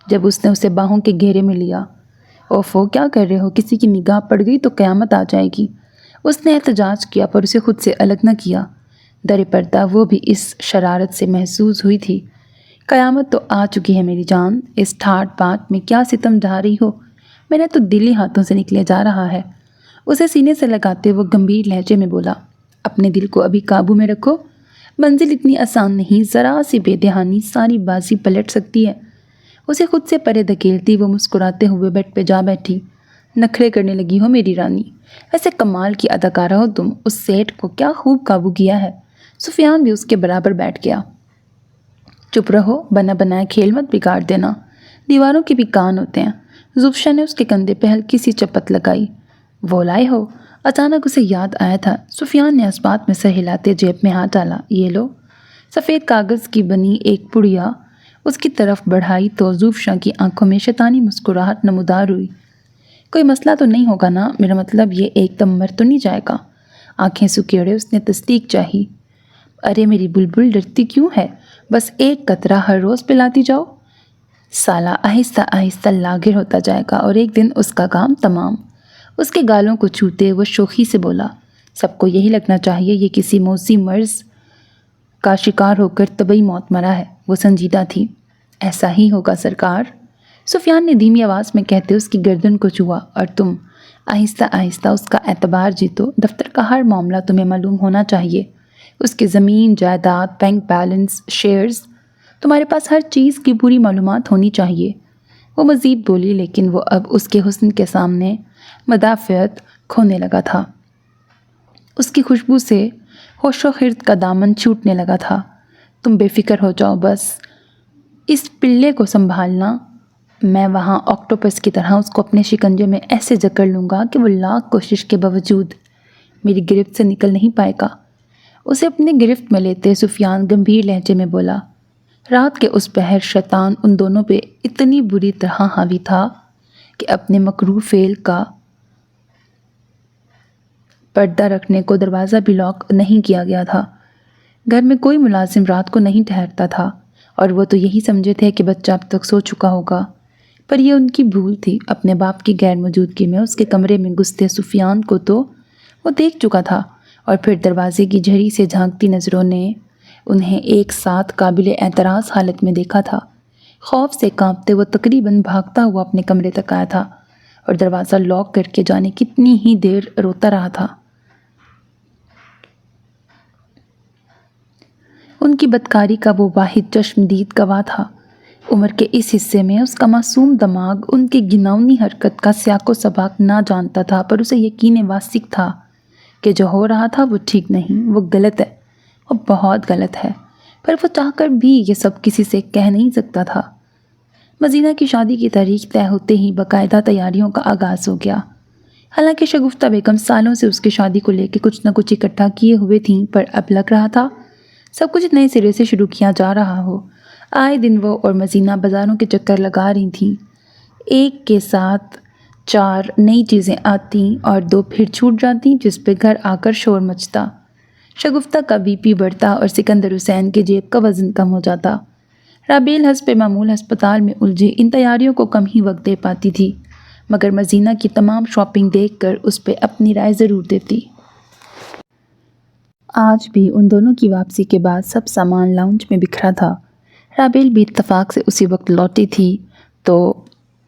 جب اس نے اسے باہوں کے گھیرے میں لیا، اوفو کیا کر رہے ہو، کسی کی نگاہ پڑ گئی تو قیامت آ جائے گی۔ اس نے احتجاج کیا پر اسے خود سے الگ نہ کیا۔ در پردہ وہ بھی اس شرارت سے محسوس ہوئی تھی۔ قیامت تو آ چکی ہے میری جان، اس ٹھاٹ بات میں کیا ستم ڈھا رہی ہو؟ میرا تو دل ہی ہاتھوں سے نکلے جا رہا ہے۔ اسے سینے سے لگاتے وہ گمبھیر لہجے میں بولا، اپنے دل کو ابھی قابو میں رکھو، منزل اتنی آسان نہیں، ذرا سی بے دہانی ساری بازی پلٹ سکتی ہے۔ اسے خود سے پرے دھکیلتی وہ مسکراتے ہوئے بیڈ پہ جا بیٹھی۔ نخرے کرنے لگی ہو میری رانی، ایسے کمال کی اداکارہ ہو تم، اس سیٹ کو کیا خوب قابو کیا ہے۔ سفیان بھی اس کے برابر بیٹھ گیا۔ چپ رہو، بنا بنایا کھیل مت بگاڑ دینا، دیواروں کے بھی کان ہوتے ہیں۔ زبشہ نے اس کے کندھے پہ ہلکی سی چپت لگائی۔ وہ لائے ہو؟ اچانک اسے یاد آیا تھا۔ سفیان نے اس بات میں سر ہلاتے جیب میں ہاتھ ڈالا۔ یہ لو۔ سفید کاغذ کی بنی ایک پڑیا اس کی طرف بڑھائی تو زبشہ کی آنکھوں میں شیطانی مسکراہٹ نمودار ہوئی۔ کوئی مسئلہ تو نہیں ہوگا نا؟ میرا مطلب یہ ایک دم مر تو نہیں جائے گا؟ آنکھیں سکیڑے اس نے تصدیق چاہی۔ ارے میری بلبل ڈرتی کیوں ہے؟ بس ایک قطرہ ہر روز پلاتی جاؤ۔ سالہ آہستہ آہستہ لاغر ہوتا جائے گا اور ایک دن اس کا کام تمام۔ اس کے گالوں کو چھوتے وہ شوخی سے بولا، سب کو یہی لگنا چاہیے یہ کسی موذی مرض کا شکار ہو کر طبعی موت مرا ہے۔ وہ سنجیدہ تھی۔ ایسا ہی ہوگا سرکار، سفیان نے دھیمی آواز میں کہتے اس کی گردن کو چھوا، اور تم آہستہ آہستہ اس کا اعتبار جیتو۔ دفتر کا ہر معاملہ تمہیں معلوم ہونا چاہیے، اس کی زمین، جائیداد، بینک بیلنس، شیئرز، تمہارے پاس ہر چیز کی پوری معلومات ہونی چاہیے۔ وہ مزید بولی لیکن وہ اب اس کے حسن کے سامنے مدافعت کھونے لگا تھا۔ اس کی خوشبو سے ہوش و خرد کا دامن چھوٹنے لگا تھا۔ تم بے فکر ہو جاؤ، بس اس پلے کو سنبھالنا، میں وہاں آکٹوپس کی طرح اس کو اپنے شکنجے میں ایسے جکڑ لوں گا کہ وہ لاکھ کوشش کے باوجود میری گرفت سے نکل نہیں پائے گا۔ اسے اپنے گرفت میں لیتے سفیان گمبھیر لہجے میں بولا، رات کے اس پہر شیطان ان دونوں پہ اتنی بری طرح حاوی تھا کہ اپنے مکروہ فعل کا پردہ رکھنے کو دروازہ بھی لاک نہیں کیا گیا تھا۔ گھر میں کوئی ملازم رات کو نہیں ٹھہرتا تھا اور وہ تو یہی سمجھے تھے کہ بچہ اب تک سو چکا ہوگا، پر یہ ان کی بھول تھی۔ اپنے باپ کی غیر موجودگی میں اس کے کمرے میں گھستے سفیان کو تو وہ دیکھ چکا تھا، اور پھر دروازے کی جھری سے جھانکتی نظروں نے انہیں ایک ساتھ قابل اعتراض حالت میں دیکھا تھا۔ خوف سے کانپتے وہ تقریباً بھاگتا ہوا اپنے کمرے تک آیا تھا اور دروازہ لاک کر کے جانے کتنی ہی دیر روتا رہا تھا۔ ان کی بدکاری کا وہ واحد چشمدید گواہ تھا۔ عمر کے اس حصے میں اس کا معصوم دماغ ان کی گھناؤنی حرکت کا سیاق و سباق نہ جانتا تھا، پر اسے یقین واثق تھا کہ جو ہو رہا تھا وہ ٹھیک نہیں، وہ غلط ہے، وہ بہت غلط ہے، پر وہ چاہ کر بھی یہ سب کسی سے کہہ نہیں سکتا تھا۔ مزینہ کی شادی کی تاریخ طے ہوتے ہی باقاعدہ تیاریوں کا آغاز ہو گیا۔ حالانکہ شگفتہ بیگم سالوں سے اس کی شادی کو لے کے کچھ نہ کچھ اکٹھا کیے ہوئے تھیں، پر اب لگ رہا تھا سب کچھ نئے سرے سے شروع کیا جا رہا ہو۔ آئے دن وہ اور مزینہ بازاروں کے چکر لگا رہی تھیں، ایک کے ساتھ 4 نئی چیزیں آتیں اور 2 پھر چھوٹ جاتیں، جس پہ گھر آ کر شور مچتا۔ شگفتہ کا بی پی بڑھتا اور سکندر حسین کے جیب کا وزن کم ہو جاتا۔ رابیل حسب معمول ہسپتال میں الجھے ان تیاریوں کو کم ہی وقت دے پاتی تھی، مگر مزینہ کی تمام شاپنگ دیکھ کر اس پہ اپنی رائے ضرور دیتی۔ آج بھی ان دونوں کی واپسی کے بعد سب سامان لاؤنج میں بکھرا تھا۔ رابیل بھی اتفاق سے اسی وقت لوٹی تھی تو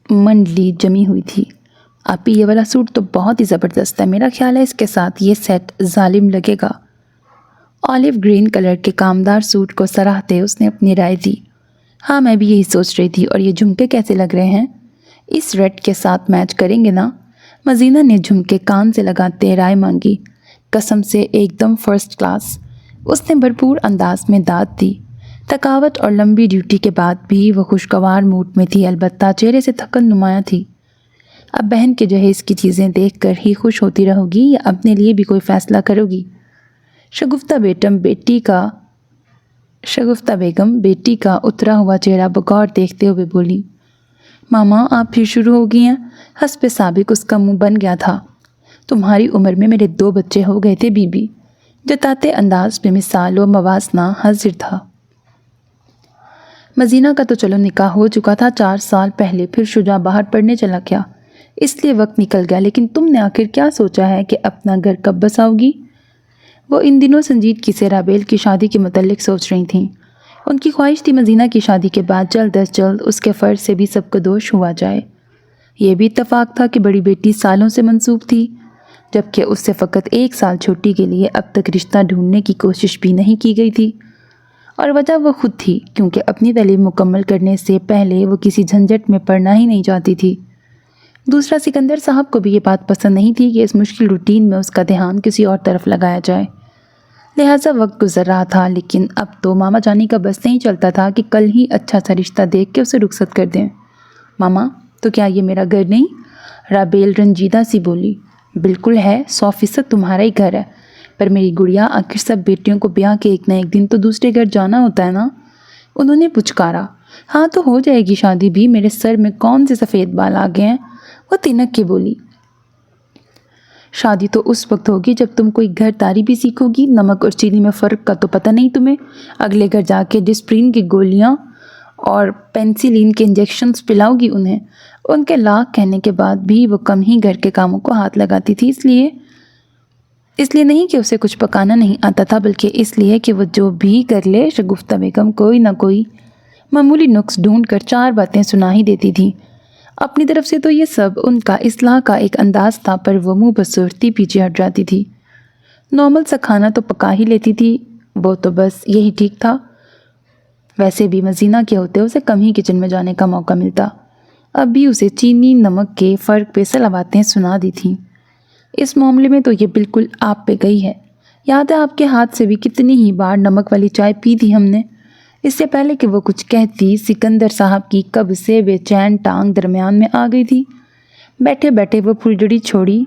منڈلی جمی ہوئی تھی۔ آپی یہ والا سوٹ تو بہت ہی زبردست ہے، میرا خیال ہے اس کے ساتھ یہ سیٹ ظالم لگے گا۔ آلیو گرین کلر کے کامدار سوٹ کو سراہتے اس نے اپنی رائے دی۔ ہاں میں بھی یہی سوچ رہی تھی، اور یہ جھمکے کیسے لگ رہے ہیں؟ اس ریڈ کے ساتھ میچ کریں گے نا؟ مزینہ نے جھمکے کان سے لگاتے رائے مانگی۔ قسم سے ایک دم فرسٹ کلاس، اس نے بھرپور انداز میں داد دی۔ تھکاوٹ اور لمبی ڈیوٹی کے بعد بھی وہ خوشگوار موڈ میں تھی، البتہ چہرے سے تھکن نمایاں تھی۔ اب بہن کے جہیز کی چیزیں دیکھ کر ہی خوش ہوتی رہو گی یا اپنے لیے بھی کوئی فیصلہ کرو گی؟ شگفتہ بیگم بیٹی کا اترا ہوا چہرہ بغور دیکھتے ہوئے بولی، ماما آپ پھر شروع ہو گئی ہیں؟ حسب سابق اس کا منہ بن گیا تھا۔ تمہاری عمر میں میرے 2 بچے ہو گئے تھے بی بی، جتاتے انداز میں مثال و موازنہ حاضر تھا۔ مزینہ کا تو چلو نکاح ہو چکا تھا 4 سال پہلے، پھر شجاع باہر پڑھنے چلا گیا، اس لیے وقت نکل گیا، لیکن تم نے آخر کیا سوچا ہے کہ اپنا گھر کب بساؤ گی؟ وہ ان دنوں سنجیدگی سے رابیل کی شادی کے متعلق سوچ رہی تھیں۔ ان کی خواہش تھی مزینہ کی شادی کے بعد جلد از جلد اس کے فرض سے بھی سب کو دوش ہوا جائے۔ یہ بھی اتفاق تھا کہ بڑی بیٹی سالوں سے منسوب تھی، جبکہ اس سے فقط 1 سال چھوٹی کے لیے اب تک رشتہ ڈھونڈنے کی کوشش بھی نہیں کی گئی تھی، اور وجہ وہ خود تھی، کیونکہ اپنی تعلیم مکمل کرنے سے پہلے وہ کسی جھنجھٹ میں پڑنا ہی نہیں چاہتی تھی۔ دوسرا، سکندر صاحب کو بھی یہ بات پسند نہیں تھی کہ اس مشکل روٹین میں اس کا دھیان کسی اور طرف لگایا جائے۔ لہٰذا وقت گزر رہا تھا، لیکن اب تو ماما جانی کا بس نہیں چلتا تھا کہ کل ہی اچھا سا رشتہ دیکھ کے اسے رخصت کر دیں۔ ماما، تو کیا یہ میرا گھر نہیں؟ رابیل رنجیدہ سی بولی۔ بالکل ہے، 100% تمہارا ہی گھر ہے، پر میری گڑیا، آخر سب بیٹیوں کو بیاہ کے ایک نہ ایک دن تو دوسرے گھر جانا ہوتا ہے نا؟ انہوں نے پچکارا۔ ہاں تو ہو جائے گی شادی بھی، میرے سر میں کون سے سفید بال آ گئے ہیں؟ وہ تنک کے بولی۔ شادی تو اس وقت ہوگی جب تم کوئی گھر داری بھی سیکھو گی۔ نمک اور چینی میں فرق کا تو پتہ نہیں تمہیں؟ اگلے گھر جا کے ڈسپرین کی گولیاں اور پینسلین کے انجیکشنز پلاؤ گی انہیں۔ ان کے لاکھ کہنے کے بعد بھی وہ کم ہی گھر کے کاموں کو ہاتھ لگاتی تھی، اس لیے نہیں کہ اسے کچھ پکانا نہیں آتا تھا، بلکہ اس لیے کہ وہ جو بھی کر لے شگفتہ بیگم کوئی نہ کوئی معمولی نقص ڈھونڈ کر 4 باتیں سنا ہی دیتی تھی۔ اپنی طرف سے تو یہ سب ان کا اصلاح کا ایک انداز تھا، پر وہ منہ بصورتی پیچھے ہٹ جاتی تھی۔ نارمل سا کھانا تو پکا ہی لیتی تھی، وہ تو بس یہی ٹھیک تھا۔ ویسے بھی مزینہ کے ہوتے اسے کم ہی کچن میں جانے کا موقع ملتا۔ اب بھی اسے چینی نمک کے فرق پہ صلاحاتیں سنا دی تھیں۔ اس معاملے میں تو یہ بالکل آپ پہ گئی ہے۔ یاد ہے آپ کے ہاتھ سے بھی کتنی ہی بار نمک والی چائے پی تھی ہم نے۔ اس سے پہلے کہ وہ کچھ کہتی، سکندر صاحب کی کب سے بے چین ٹانگ درمیان میں آ گئی تھی۔ بیٹھے بیٹھے وہ پھلجڑی چھوڑی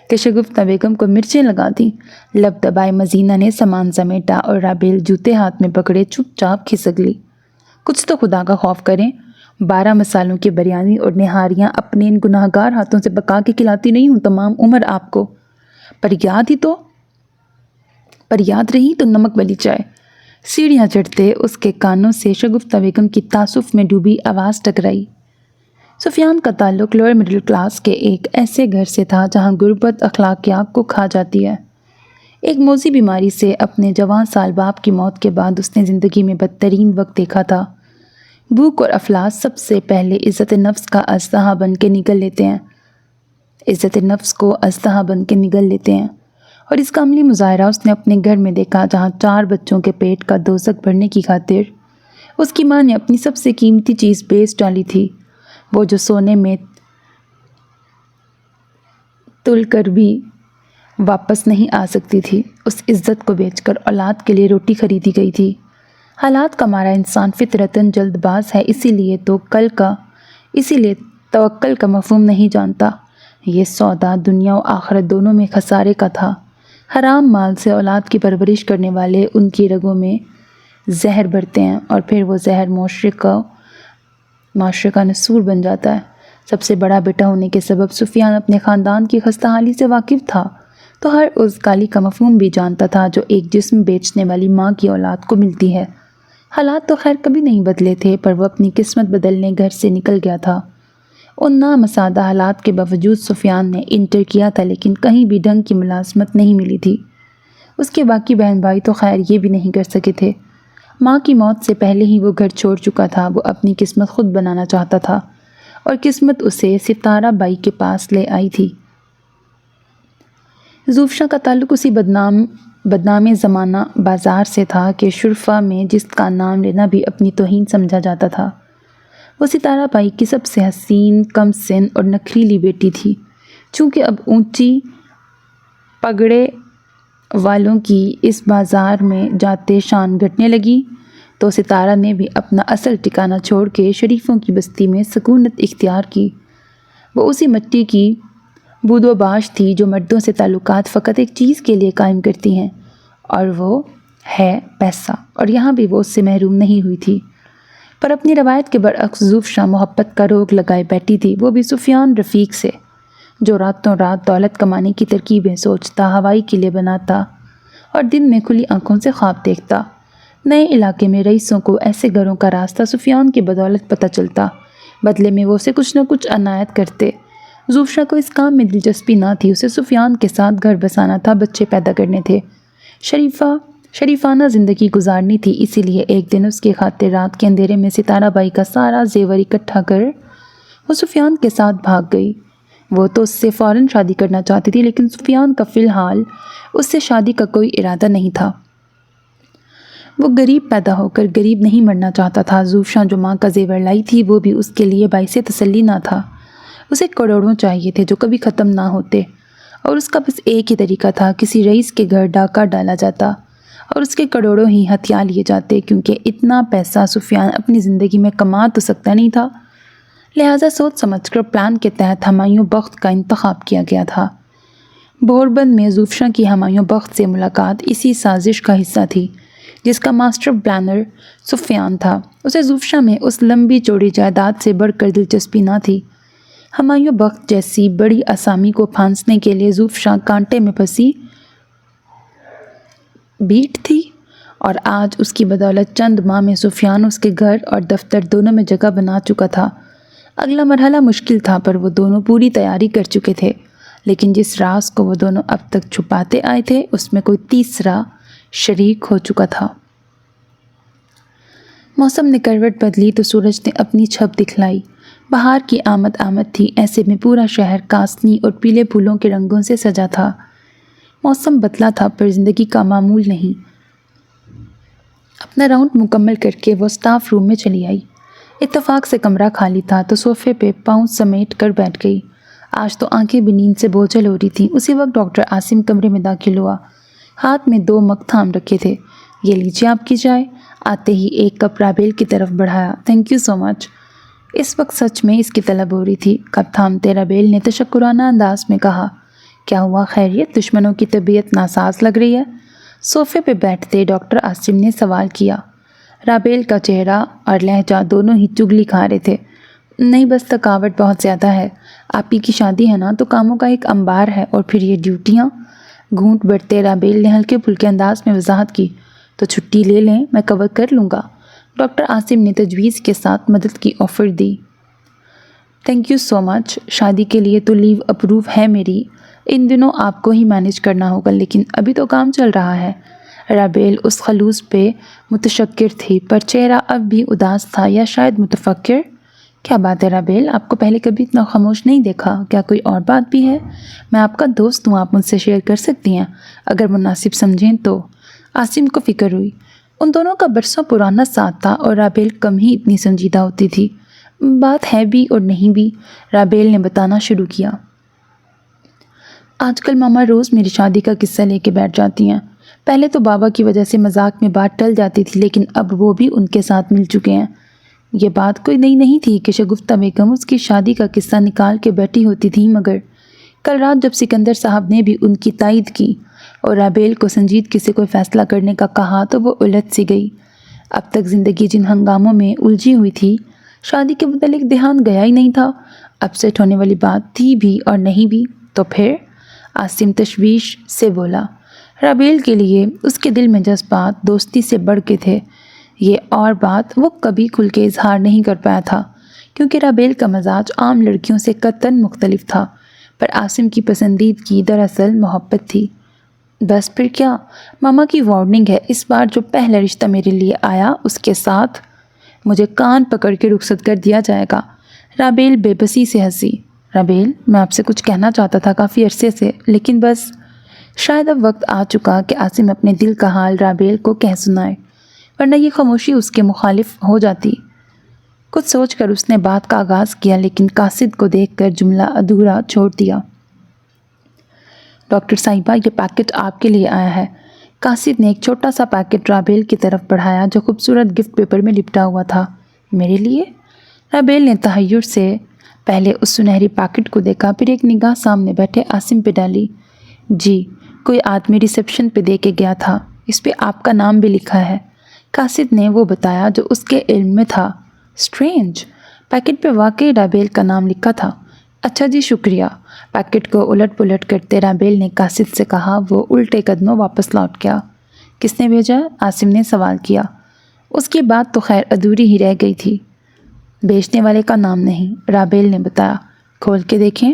کہ شگفتہ بیگم کو مرچیں لگا دیں۔ لب دبائے مزینہ نے سامان سمیٹا اور رابیل جوتے ہاتھ میں پکڑے چپ چاپ کھسک لی۔ کچھ تو خدا کا خوف کریں، 12 مسالوں کی بریانی اور نہاریاں اپنے ان گناہگار ہاتھوں سے پکا کے کھلاتی نہیں ہوں تمام عمر آپ کو، پر یاد رہی تو نمک والی چائے۔ سیڑھیاں چڑھتے اس کے کانوں سے شگفتہ بیگم کی تعصف میں ڈوبی آواز ٹکرائی۔ سفیان کا تعلق لوئر مڈل کلاس کے ایک ایسے گھر سے تھا جہاں غربت اخلاقیات کو کھا جاتی ہے۔ ایک موذی بیماری سے اپنے جوان سال باپ کی موت کے بعد اس نے زندگی میں بدترین وقت دیکھا تھا۔ بھوک اور افلاس سب سے پہلے عزت نفس کا اژدہا بن کے نگل لیتے ہیں، اور اس کا عملی مظاہرہ اس نے اپنے گھر میں دیکھا، جہاں 4 بچوں کے پیٹ کا دوزخ بھرنے کی خاطر اس کی ماں نے اپنی سب سے قیمتی چیز بیچ ڈالی تھی، وہ جو سونے میں تل کر بھی واپس نہیں آ سکتی تھی۔ اس عزت کو بیچ کر اولاد کے لیے روٹی خریدی گئی تھی۔ حالات کا مارا انسان فطرتاً جلد باز ہے، اسی لیے توکل کا مفہوم نہیں جانتا۔ یہ سودا دنیا و آخرت دونوں میں خسارے کا تھا۔ حرام مال سے اولاد کی پرورش کرنے والے ان کی رگوں میں زہر بھرتے ہیں، اور پھر وہ زہر معاشرے کا نسور بن جاتا ہے۔ سب سے بڑا بیٹا ہونے کے سبب سفیان اپنے خاندان کی خستہ حالی سے واقف تھا، تو ہر اس گالی کا مفہوم بھی جانتا تھا جو ایک جسم بیچنے والی ماں کی اولاد کو ملتی ہے۔ حالات تو خیر کبھی نہیں بدلے تھے، پر وہ اپنی قسمت بدلنے گھر سے نکل گیا تھا۔ ان نامساعدہ حالات کے باوجود سفیان نے انٹر کیا تھا، لیکن کہیں بھی ڈھنگ کی ملازمت نہیں ملی تھی۔ اس کے باقی بہن بھائی تو خیر یہ بھی نہیں کر سکے تھے۔ ماں کی موت سے پہلے ہی وہ گھر چھوڑ چکا تھا۔ وہ اپنی قسمت خود بنانا چاہتا تھا، اور قسمت اسے ستارہ بائی کے پاس لے آئی تھی۔ زوفشا کا تعلق اسی بدنام زمانہ بازار سے تھا کہ شرفا میں جس کا نام لینا بھی اپنی توہین سمجھا جاتا تھا۔ وہ ستارہ بائی کی سب سے حسین، کم سن اور نخریلی بیٹی تھی۔ چونکہ اب اونچی پگڑے والوں کی اس بازار میں جاتے شان گھٹنے لگی، تو ستارہ نے بھی اپنا اصل ٹھکانہ چھوڑ کے شریفوں کی بستی میں سکونت اختیار کی۔ وہ اسی مٹی کی بود و باش تھی جو مردوں سے تعلقات فقط ایک چیز کے لیے قائم کرتی ہیں، اور وہ ہے پیسہ، اور یہاں بھی وہ اس سے محروم نہیں ہوئی تھی۔ پر اپنی روایت کے برعکس زوفشا محبت کا روگ لگائے بیٹھی تھی، وہ بھی سفیان رفیق سے، جو راتوں رات دولت کمانے کی ترکیبیں سوچتا، ہوائی قلعے بناتا اور دن میں کھلی آنکھوں سے خواب دیکھتا۔ نئے علاقے میں رئیسوں کو ایسے گھروں کا راستہ سفیان کی بدولت پتہ چلتا، بدلے میں وہ اسے کچھ نہ کچھ عنایت کرتے۔ زوفشا کو اس کام میں دلچسپی نہ تھی، اسے سفیان کے ساتھ گھر بسانا تھا، بچے پیدا کرنے تھے۔ شریفانہ زندگی گزارنی تھی، اسی لیے ایک دن اس کی خاطر رات کے اندھیرے میں ستارہ بائی کا سارا زیور اکٹھا کر وہ سفیان کے ساتھ بھاگ گئی۔ وہ تو اس سے فوراً شادی کرنا چاہتی تھی، لیکن سفیان کا فی الحال اس سے شادی کا کوئی ارادہ نہیں تھا۔ وہ غریب پیدا ہو کر غریب نہیں مرنا چاہتا تھا۔ زوفشاں جو ماں کا زیور لائی تھی وہ بھی اس کے لیے باعث تسلی نہ تھا۔ اسے کروڑوں چاہیے تھے جو کبھی ختم نہ ہوتے، اور اس کا بس ایک ہی طریقہ تھا، کسی رئیس کے گھر ڈاکہ ڈالا جاتا اور اس کے کروڑوں ہی ہتھیا لیے جاتے، کیونکہ اتنا پیسہ سفیان اپنی زندگی میں کما تو سکتا نہیں تھا۔ لہٰذا سوچ سمجھ کر پلان کے تحت ہمایوں بخت کا انتخاب کیا گیا تھا۔ بوربند میں زوفشاں کی ہمایوں بخت سے ملاقات اسی سازش کا حصہ تھی جس کا ماسٹر پلانر سفیان تھا۔ اسے زوفشاں میں اس لمبی چوڑی جائیداد سے بڑھ کر دلچسپی نہ تھی۔ ہمایوں بخت جیسی بڑی اسامی کو پھانسنے کے لیے زوفشاں کانٹے میں پھنسی بیٹ تھی، اور آج اس کی بدولت چند ماہ میں سفیان اس کے گھر اور دفتر دونوں میں جگہ بنا چکا تھا۔ اگلا مرحلہ مشکل تھا، پر وہ دونوں پوری تیاری کر چکے تھے، لیکن جس راز کو وہ دونوں اب تک چھپاتے آئے تھے اس میں کوئی تیسرا شریک ہو چکا تھا۔ موسم نے کروٹ بدلی تو سورج نے اپنی چھب دکھلائی۔ بہار کی آمد تھی، ایسے میں پورا شہر کاسنی اور پیلے پھولوں کے رنگوں سے سجا تھا۔ موسم بدلا تھا پر زندگی کا معمول نہیں۔ اپنا راؤنڈ مکمل کر کے وہ اسٹاف روم میں چلی آئی۔ اتفاق سے کمرہ خالی تھا تو صوفے پہ پاؤں سمیٹ کر بیٹھ گئی۔ آج تو آنکھیں بھی نیند سے بوجھل ہو رہی تھیں۔ اسی وقت ڈاکٹر عاصم کمرے میں داخل ہوا۔ ہاتھ میں 2 مگ تھام رکھے تھے۔ یہ لیجیے آپ کی چائے۔ آتے ہی ایک کپ رابیل کی طرف بڑھایا۔ تھینک یو سو مچ۔ اس وقت سچ میں اس کی طلب ہو رہی تھی۔ کپ تھامتے رابیل نے تشکرانہ انداز میں کہا، کیا ہوا خیریت؟ دشمنوں کی طبیعت ناساز لگ رہی ہے؟ صوفے پہ بیٹھتے ڈاکٹر عاصم نے سوال کیا۔ رابیل کا چہرہ اور لہجہ دونوں ہی چگلی کھا رہے تھے۔ نہیں، بس تھکاوٹ بہت زیادہ ہے۔ آپ ہی کی شادی ہے نا، تو کاموں کا ایک انبار ہے، اور پھر یہ ڈیوٹیاں۔ گھونٹ بڑھتے رابیل نے ہلکے پھلکے انداز میں وضاحت کی، تو چھٹی لے لیں، میں کور کر لوں گا۔ ڈاکٹر عاصم نے تجویز کے ساتھ مدد کی آفر دی۔ Thank you so much. شادی کے لیے تو لیو اپروو ہے میری۔ ان دنوں آپ کو ہی مینیج کرنا ہوگا، لیکن ابھی تو کام چل رہا ہے۔ رابیل اس خلوص پہ متشکر تھی، پر چہرہ اب بھی اداس تھا، یا شاید متفکر۔ کیا بات ہے رابیل، آپ کو پہلے کبھی اتنا خاموش نہیں دیکھا۔ کیا کوئی اور بات بھی ہے؟ میں آپ کا دوست ہوں، آپ مجھ سے شیئر کر سکتی ہیں اگر مناسب سمجھیں تو۔ عاصم کو فکر ہوئی۔ ان دونوں کا برسوں پرانا ساتھ تھا، اور رابیل کم ہی اتنی سنجیدہ ہوتی تھی۔ بات ہے بھی اور نہیں بھی، رابیل نے بتانا شروع کیا۔ آج کل ماما روز میری شادی کا قصہ لے کے بیٹھ جاتی ہیں۔ پہلے تو بابا کی وجہ سے مذاق میں بات ٹل جاتی تھی، لیکن اب وہ بھی ان کے ساتھ مل چکے ہیں۔ یہ بات کوئی نئی نہیں تھی کہ شگفتہ بیگم اس کی شادی کا قصہ نکال کے بیٹھی ہوتی تھی، مگر کل رات جب سکندر صاحب نے بھی ان کی تائید کی اور رابیل کو سنجیدگی سے کوئی فیصلہ کرنے کا کہا تو وہ الجھ سی گئی۔ اب تک زندگی جن ہنگاموں میں الجھی ہوئی تھی، شادی کے متعلق دھیان گیا ہی نہیں تھا۔ اب سیٹ ہونے والی بات تھی بھی اور نہیں بھی تو پھر؟ عاصم تشویش سے بولا۔ رابیل کے لیے اس کے دل میں جذبات دوستی سے بڑھ کے تھے۔ یہ اور بات وہ کبھی کھل کے اظہار نہیں کر پایا تھا، کیونکہ رابیل کا مزاج عام لڑکیوں سے قطعاً مختلف تھا، پر عاصم کی پسندیدگی دراصل محبت تھی۔ بس پھر کیا، ماما کی وارننگ ہے، اس بار جو پہلا رشتہ میرے لیے آیا اس کے ساتھ مجھے کان پکڑ کے رخصت کر دیا جائے گا۔ رابیل بے بسی سے ہنسی۔ رابیل، میں آپ سے کچھ کہنا چاہتا تھا کافی عرصے سے، لیکن بس شاید اب وقت آ چکا کہ عاصم اپنے دل کا حال رابیل کو کہہ سنائے، ورنہ یہ خاموشی اس کے مخالف ہو جاتی۔ کچھ سوچ کر اس نے بات کا آغاز کیا، لیکن قاصد کو دیکھ کر جملہ ادھورا چھوڑ دیا۔ ڈاکٹر صاحبہ، یہ پیکٹ آپ کے لیے آیا ہے۔ قاصد نے ایک چھوٹا سا پیکٹ رابیل کی طرف بڑھایا جو خوبصورت گفٹ پیپر میں لپٹا ہوا تھا۔ میرے لیے؟ رابیل نے تحیر سے پہلے اس سنہری پیکٹ کو دیکھا، پھر ایک نگاہ سامنے بیٹھے عاصم پہ ڈالی۔ جی، کوئی آدمی ریسیپشن پہ دے کے گیا تھا، اس پہ آپ کا نام بھی لکھا ہے۔ قاصد نے وہ بتایا جو اس کے علم میں تھا۔ اسٹرینج، پیکٹ پہ واقعی رابیل کا نام لکھا تھا۔ اچھا جی، شکریہ۔ پیکٹ کو الٹ پلٹ کرتے رابیل نے قاصد سے کہا۔ وہ الٹے قدموں واپس لوٹ گیا۔ کس نے بھیجا؟ عاصم نے سوال کیا۔ اس کی بات تو خیر ادھوری ہی رہ گئی تھی۔ بیچنے والے کا نام نہیں، رابیل نے بتایا۔ کھول کے دیکھیں؟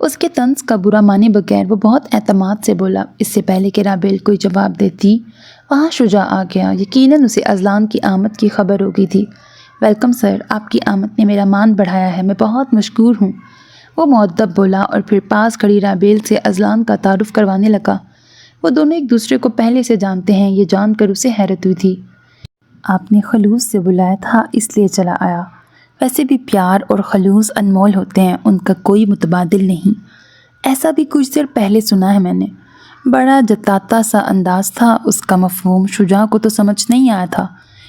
اس کے طنز کا برا مانے بغیر وہ بہت اعتماد سے بولا۔ اس سے پہلے کہ رابیل کوئی جواب دیتی وہاں شجاع آ گیا۔ یقیناً اسے اذلان کی آمد کی خبر ہو گئی تھی۔ ویلکم سر، آپ کی آمد نے میرا مان بڑھایا ہے، میں بہت مشکور ہوں، وہ مؤدب بولا اور پھر پاس کھڑی رابیل سے اذلان کا تعارف کروانے لگا۔ وہ دونوں ایک دوسرے کو پہلے سے جانتے ہیں، یہ جان کر اسے حیرت ہوئی تھی۔ آپ نے خلوص سے بلایا تھا اس لیے چلا آیا۔ ویسے بھی پیار اور خلوص انمول ہوتے ہیں، ان کا کوئی متبادل نہیں۔ ایسا بھی کچھ دیر پہلے سنا ہے میں نے۔ بڑا جتاتا سا انداز تھا اس کا۔ مفہوم شجاع کو تو سمجھ نہیں آیا تھا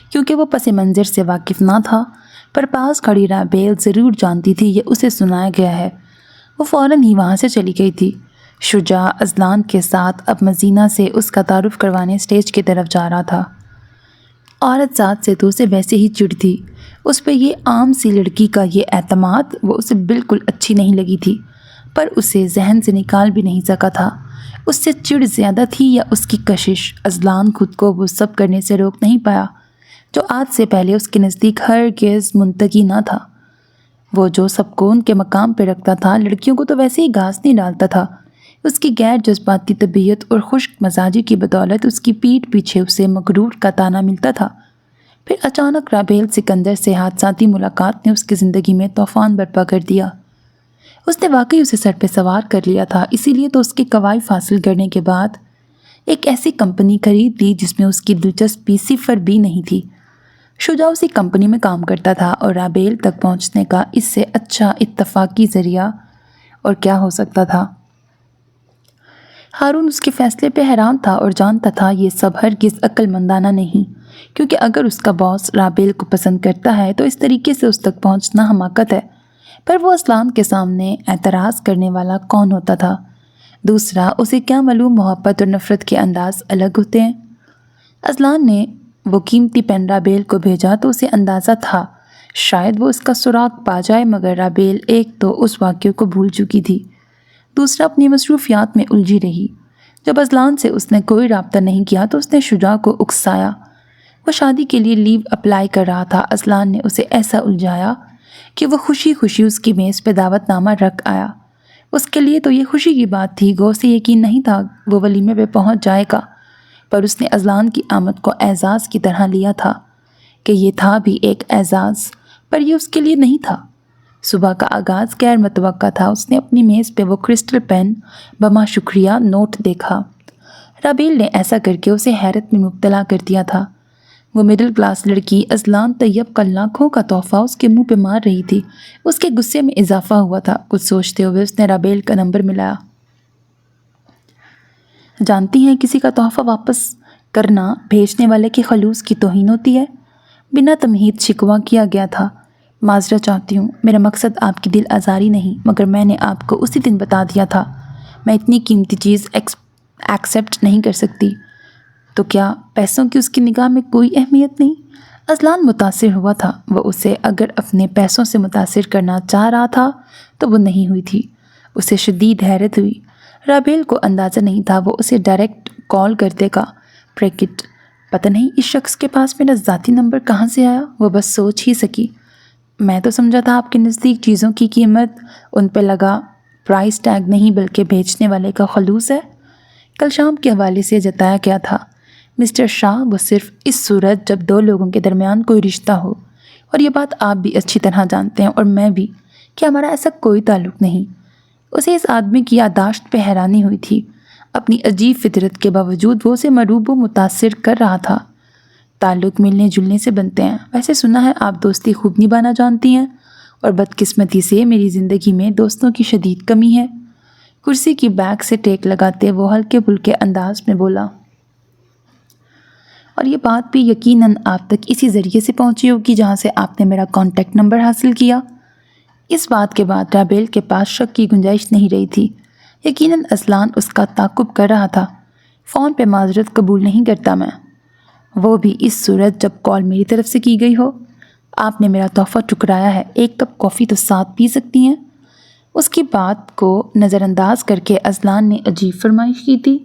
کیونکہ وہ پس منظر سے واقف نہ تھا، پر پاس کھڑی رابیل ضرور جانتی تھی یہ اسے سنایا گیا ہے۔ وہ فوراً ہی وہاں سے چلی گئی تھی۔ شجاع اذلان کے ساتھ اب مزینہ سے اس کا تعارف کروانے اسٹیج کی طرف جا رہا تھا۔ عورت ذات سے تو اسے ویسے ہی چڑ تھی، اس پہ یہ عام سی لڑکی کا یہ اعتماد وہ اسے بالکل اچھی نہیں لگی تھی، پر اسے ذہن سے نکال بھی نہیں سکا تھا۔ اس سے چڑ زیادہ تھی یا اس کی کشش؟ اذلان خود کو وہ سب کرنے سے روک نہیں پایا جو آج سے پہلے اس کے نزدیک ہرگز منطقی نہ تھا۔ وہ جو سب کو ان کے مقام پہ رکھتا تھا، لڑکیوں کو تو ویسے ہی گھاس نہیں ڈالتا تھا۔ اس کی غیر جذباتی طبیعت اور خشک مزاجی کی بدولت اس کی پیٹھ پیچھے اسے مغرور کا طعنہ ملتا تھا۔ پھر اچانک رابیل سکندر سے حادثاتی ملاقات نے اس کی زندگی میں طوفان برپا کر دیا۔ اس نے واقعی اسے سر پہ سوار کر لیا تھا، اسی لیے تو اس کے قوائف حاصل کرنے کے بعد ایک ایسی کمپنی خرید لی جس میں اس کی دلچسپی صفر بھی نہیں تھی۔ شجاع اسی کمپنی میں کام کرتا تھا اور رابیل تک پہنچنے کا اس سے اچھا اتفاقی ذریعہ اور کیا ہو سکتا تھا؟ ہارون اس کے فیصلے پہ حیران تھا اور جانتا تھا یہ سب ہرگز عقل مندانہ نہیں، کیونکہ اگر اس کا باس رابیل کو پسند کرتا ہے تو اس طریقے سے اس تک پہنچنا حماقت ہے۔ پر وہ اذلان کے سامنے اعتراض کرنے والا کون ہوتا تھا؟ دوسرا، اسے کیا معلوم محبت اور نفرت کے انداز الگ ہوتے ہیں؟ اذلان نے وہ قیمتی پین رابیل کو بھیجا تو اسے اندازہ تھا شاید وہ اس کا سراغ پا جائے، مگر رابیل ایک تو اس واقعے کو بھول چکی تھی، دوسرا اپنی مصروفیات میں الجھی رہی۔ جب اذلان سے اس نے کوئی رابطہ نہیں کیا تو اس نے شجاع کو اکسایا۔ وہ شادی کے لیے لیو اپلائی کر رہا تھا، اذلان نے اسے ایسا الجھایا کہ وہ خوشی خوشی اس کی میز پہ دعوت نامہ رکھ آیا۔ اس کے لیے تو یہ خوشی کی بات تھی، گو سے یقین نہیں تھا وہ ولیمے پہ پہنچ جائے گا، پر اس نے اذلان کی آمد کو اعزاز کی طرح لیا تھا کہ یہ تھا بھی ایک اعزاز، پر یہ اس کے لیے نہیں تھا۔ صبح کا آغاز غیر متوقع تھا۔ اس نے اپنی میز پہ وہ کرسٹل پین بما شکریہ نوٹ دیکھا۔ رابیل نے ایسا کر کے اسے حیرت میں مبتلا کر دیا تھا۔ وہ مڈل کلاس لڑکی اذلان طیب کا لاکھوں کا تحفہ اس کے منہ پہ مار رہی تھی۔ اس کے غصے میں اضافہ ہوا تھا۔ کچھ سوچتے ہوئے اس نے رابیل کا نمبر ملایا۔ جانتی ہیں کسی کا تحفہ واپس کرنا بھیجنے والے کے خلوص کی توہین ہوتی ہے؟ بنا تمہید شکوہ کیا گیا تھا۔ معذرت چاہتی ہوں، میرا مقصد آپ کی دل آزاری نہیں، مگر میں نے آپ کو اسی دن بتا دیا تھا میں اتنی قیمتی چیز ایکسیپٹ نہیں کر سکتی۔ تو کیا پیسوں کی اس کی نگاہ میں کوئی اہمیت نہیں؟ اذلان متاثر ہوا تھا۔ وہ اسے اگر اپنے پیسوں سے متاثر کرنا چاہ رہا تھا تو وہ نہیں ہوئی تھی۔ اسے شدید حیرت ہوئی۔ رابیل کو اندازہ نہیں تھا وہ اسے ڈائریکٹ کال کر دے گا۔ بریکٹ، پتہ نہیں اس شخص کے پاس میرا ذاتی نمبر کہاں سے آیا؟ وہ بس سوچ ہی سکی۔ میں تو سمجھا تھا آپ کے نزدیک چیزوں کی قیمت ان پہ لگا پرائس ٹیگ نہیں بلکہ بیچنے والے کا خلوص ہے۔ کل شام کے حوالے سے جتایا گیا تھا مسٹر شاہ وہ صرف اس صورت جب دو لوگوں کے درمیان کوئی رشتہ ہو، اور یہ بات آپ بھی اچھی طرح جانتے ہیں اور میں بھی کہ ہمارا ایسا کوئی تعلق نہیں۔ اسے اس آدمی کی یادداشت پہ حیرانی ہوئی تھی۔ اپنی عجیب فطرت کے باوجود وہ اسے مروب و متاثر کر رہا تھا۔ تعلق ملنے جلنے سے بنتے ہیں۔ ویسے سنا ہے آپ دوستی خوب نبھانا جانتی ہیں، اور بدقسمتی سے میری زندگی میں دوستوں کی شدید کمی ہے۔ کرسی کی بیک سے ٹیک لگاتے وہ ہلکے پھلکے انداز میں بولا۔ اور یہ بات بھی یقیناً آپ تک اسی ذریعے سے پہنچی ہوگی جہاں سے آپ نے میرا کانٹیکٹ نمبر حاصل کیا۔ اس بات کے بعد رابیل کے پاس شک کی گنجائش نہیں رہی تھی۔ یقیناً اذلان اس کا تعاقب کر رہا تھا۔ فون پہ معذرت قبول نہیں کرتا میں، وہ بھی اس صورت جب کال میری طرف سے کی گئی ہو۔ آپ نے میرا تحفہ ٹکرایا ہے، ایک کپ کافی تو ساتھ پی سکتی ہیں۔ اس کی بات کو نظر انداز کر کے اذلان نے عجیب فرمائش کی تھی۔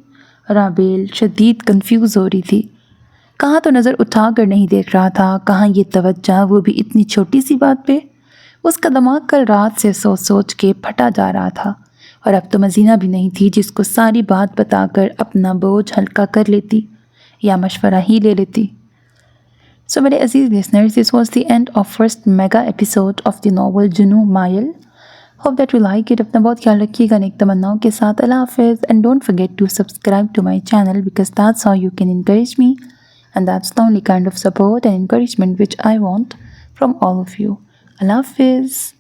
رابیل شدید کنفیوز ہو رہی تھی۔ کہاں تو نظر اٹھا کر نہیں دیکھ رہا تھا، کہاں یہ توجہ، وہ بھی اتنی چھوٹی سی بات پہ۔ اس کا دماغ کل رات سے سوچ سوچ کے پھٹا جا رہا تھا اور اب تو مزینہ بھی نہیں تھی جس کو ساری بات بتا کر اپنا بوجھ ہلکا کر لیتی یا مشورہ ہی لے لیتی. سو میرے عزیز listeners, this was the end of first mega episode of the novel جنوں مائل. Hope that you like it. اپنا بہت خیال رکھیے گا نیک تمناؤں کے ساتھ. اللہ حافظ. And don't forget to subscribe to my channel because that's how you can encourage me. And that's the only kind of support and encouragement which I want from all of you. Allah Hafiz.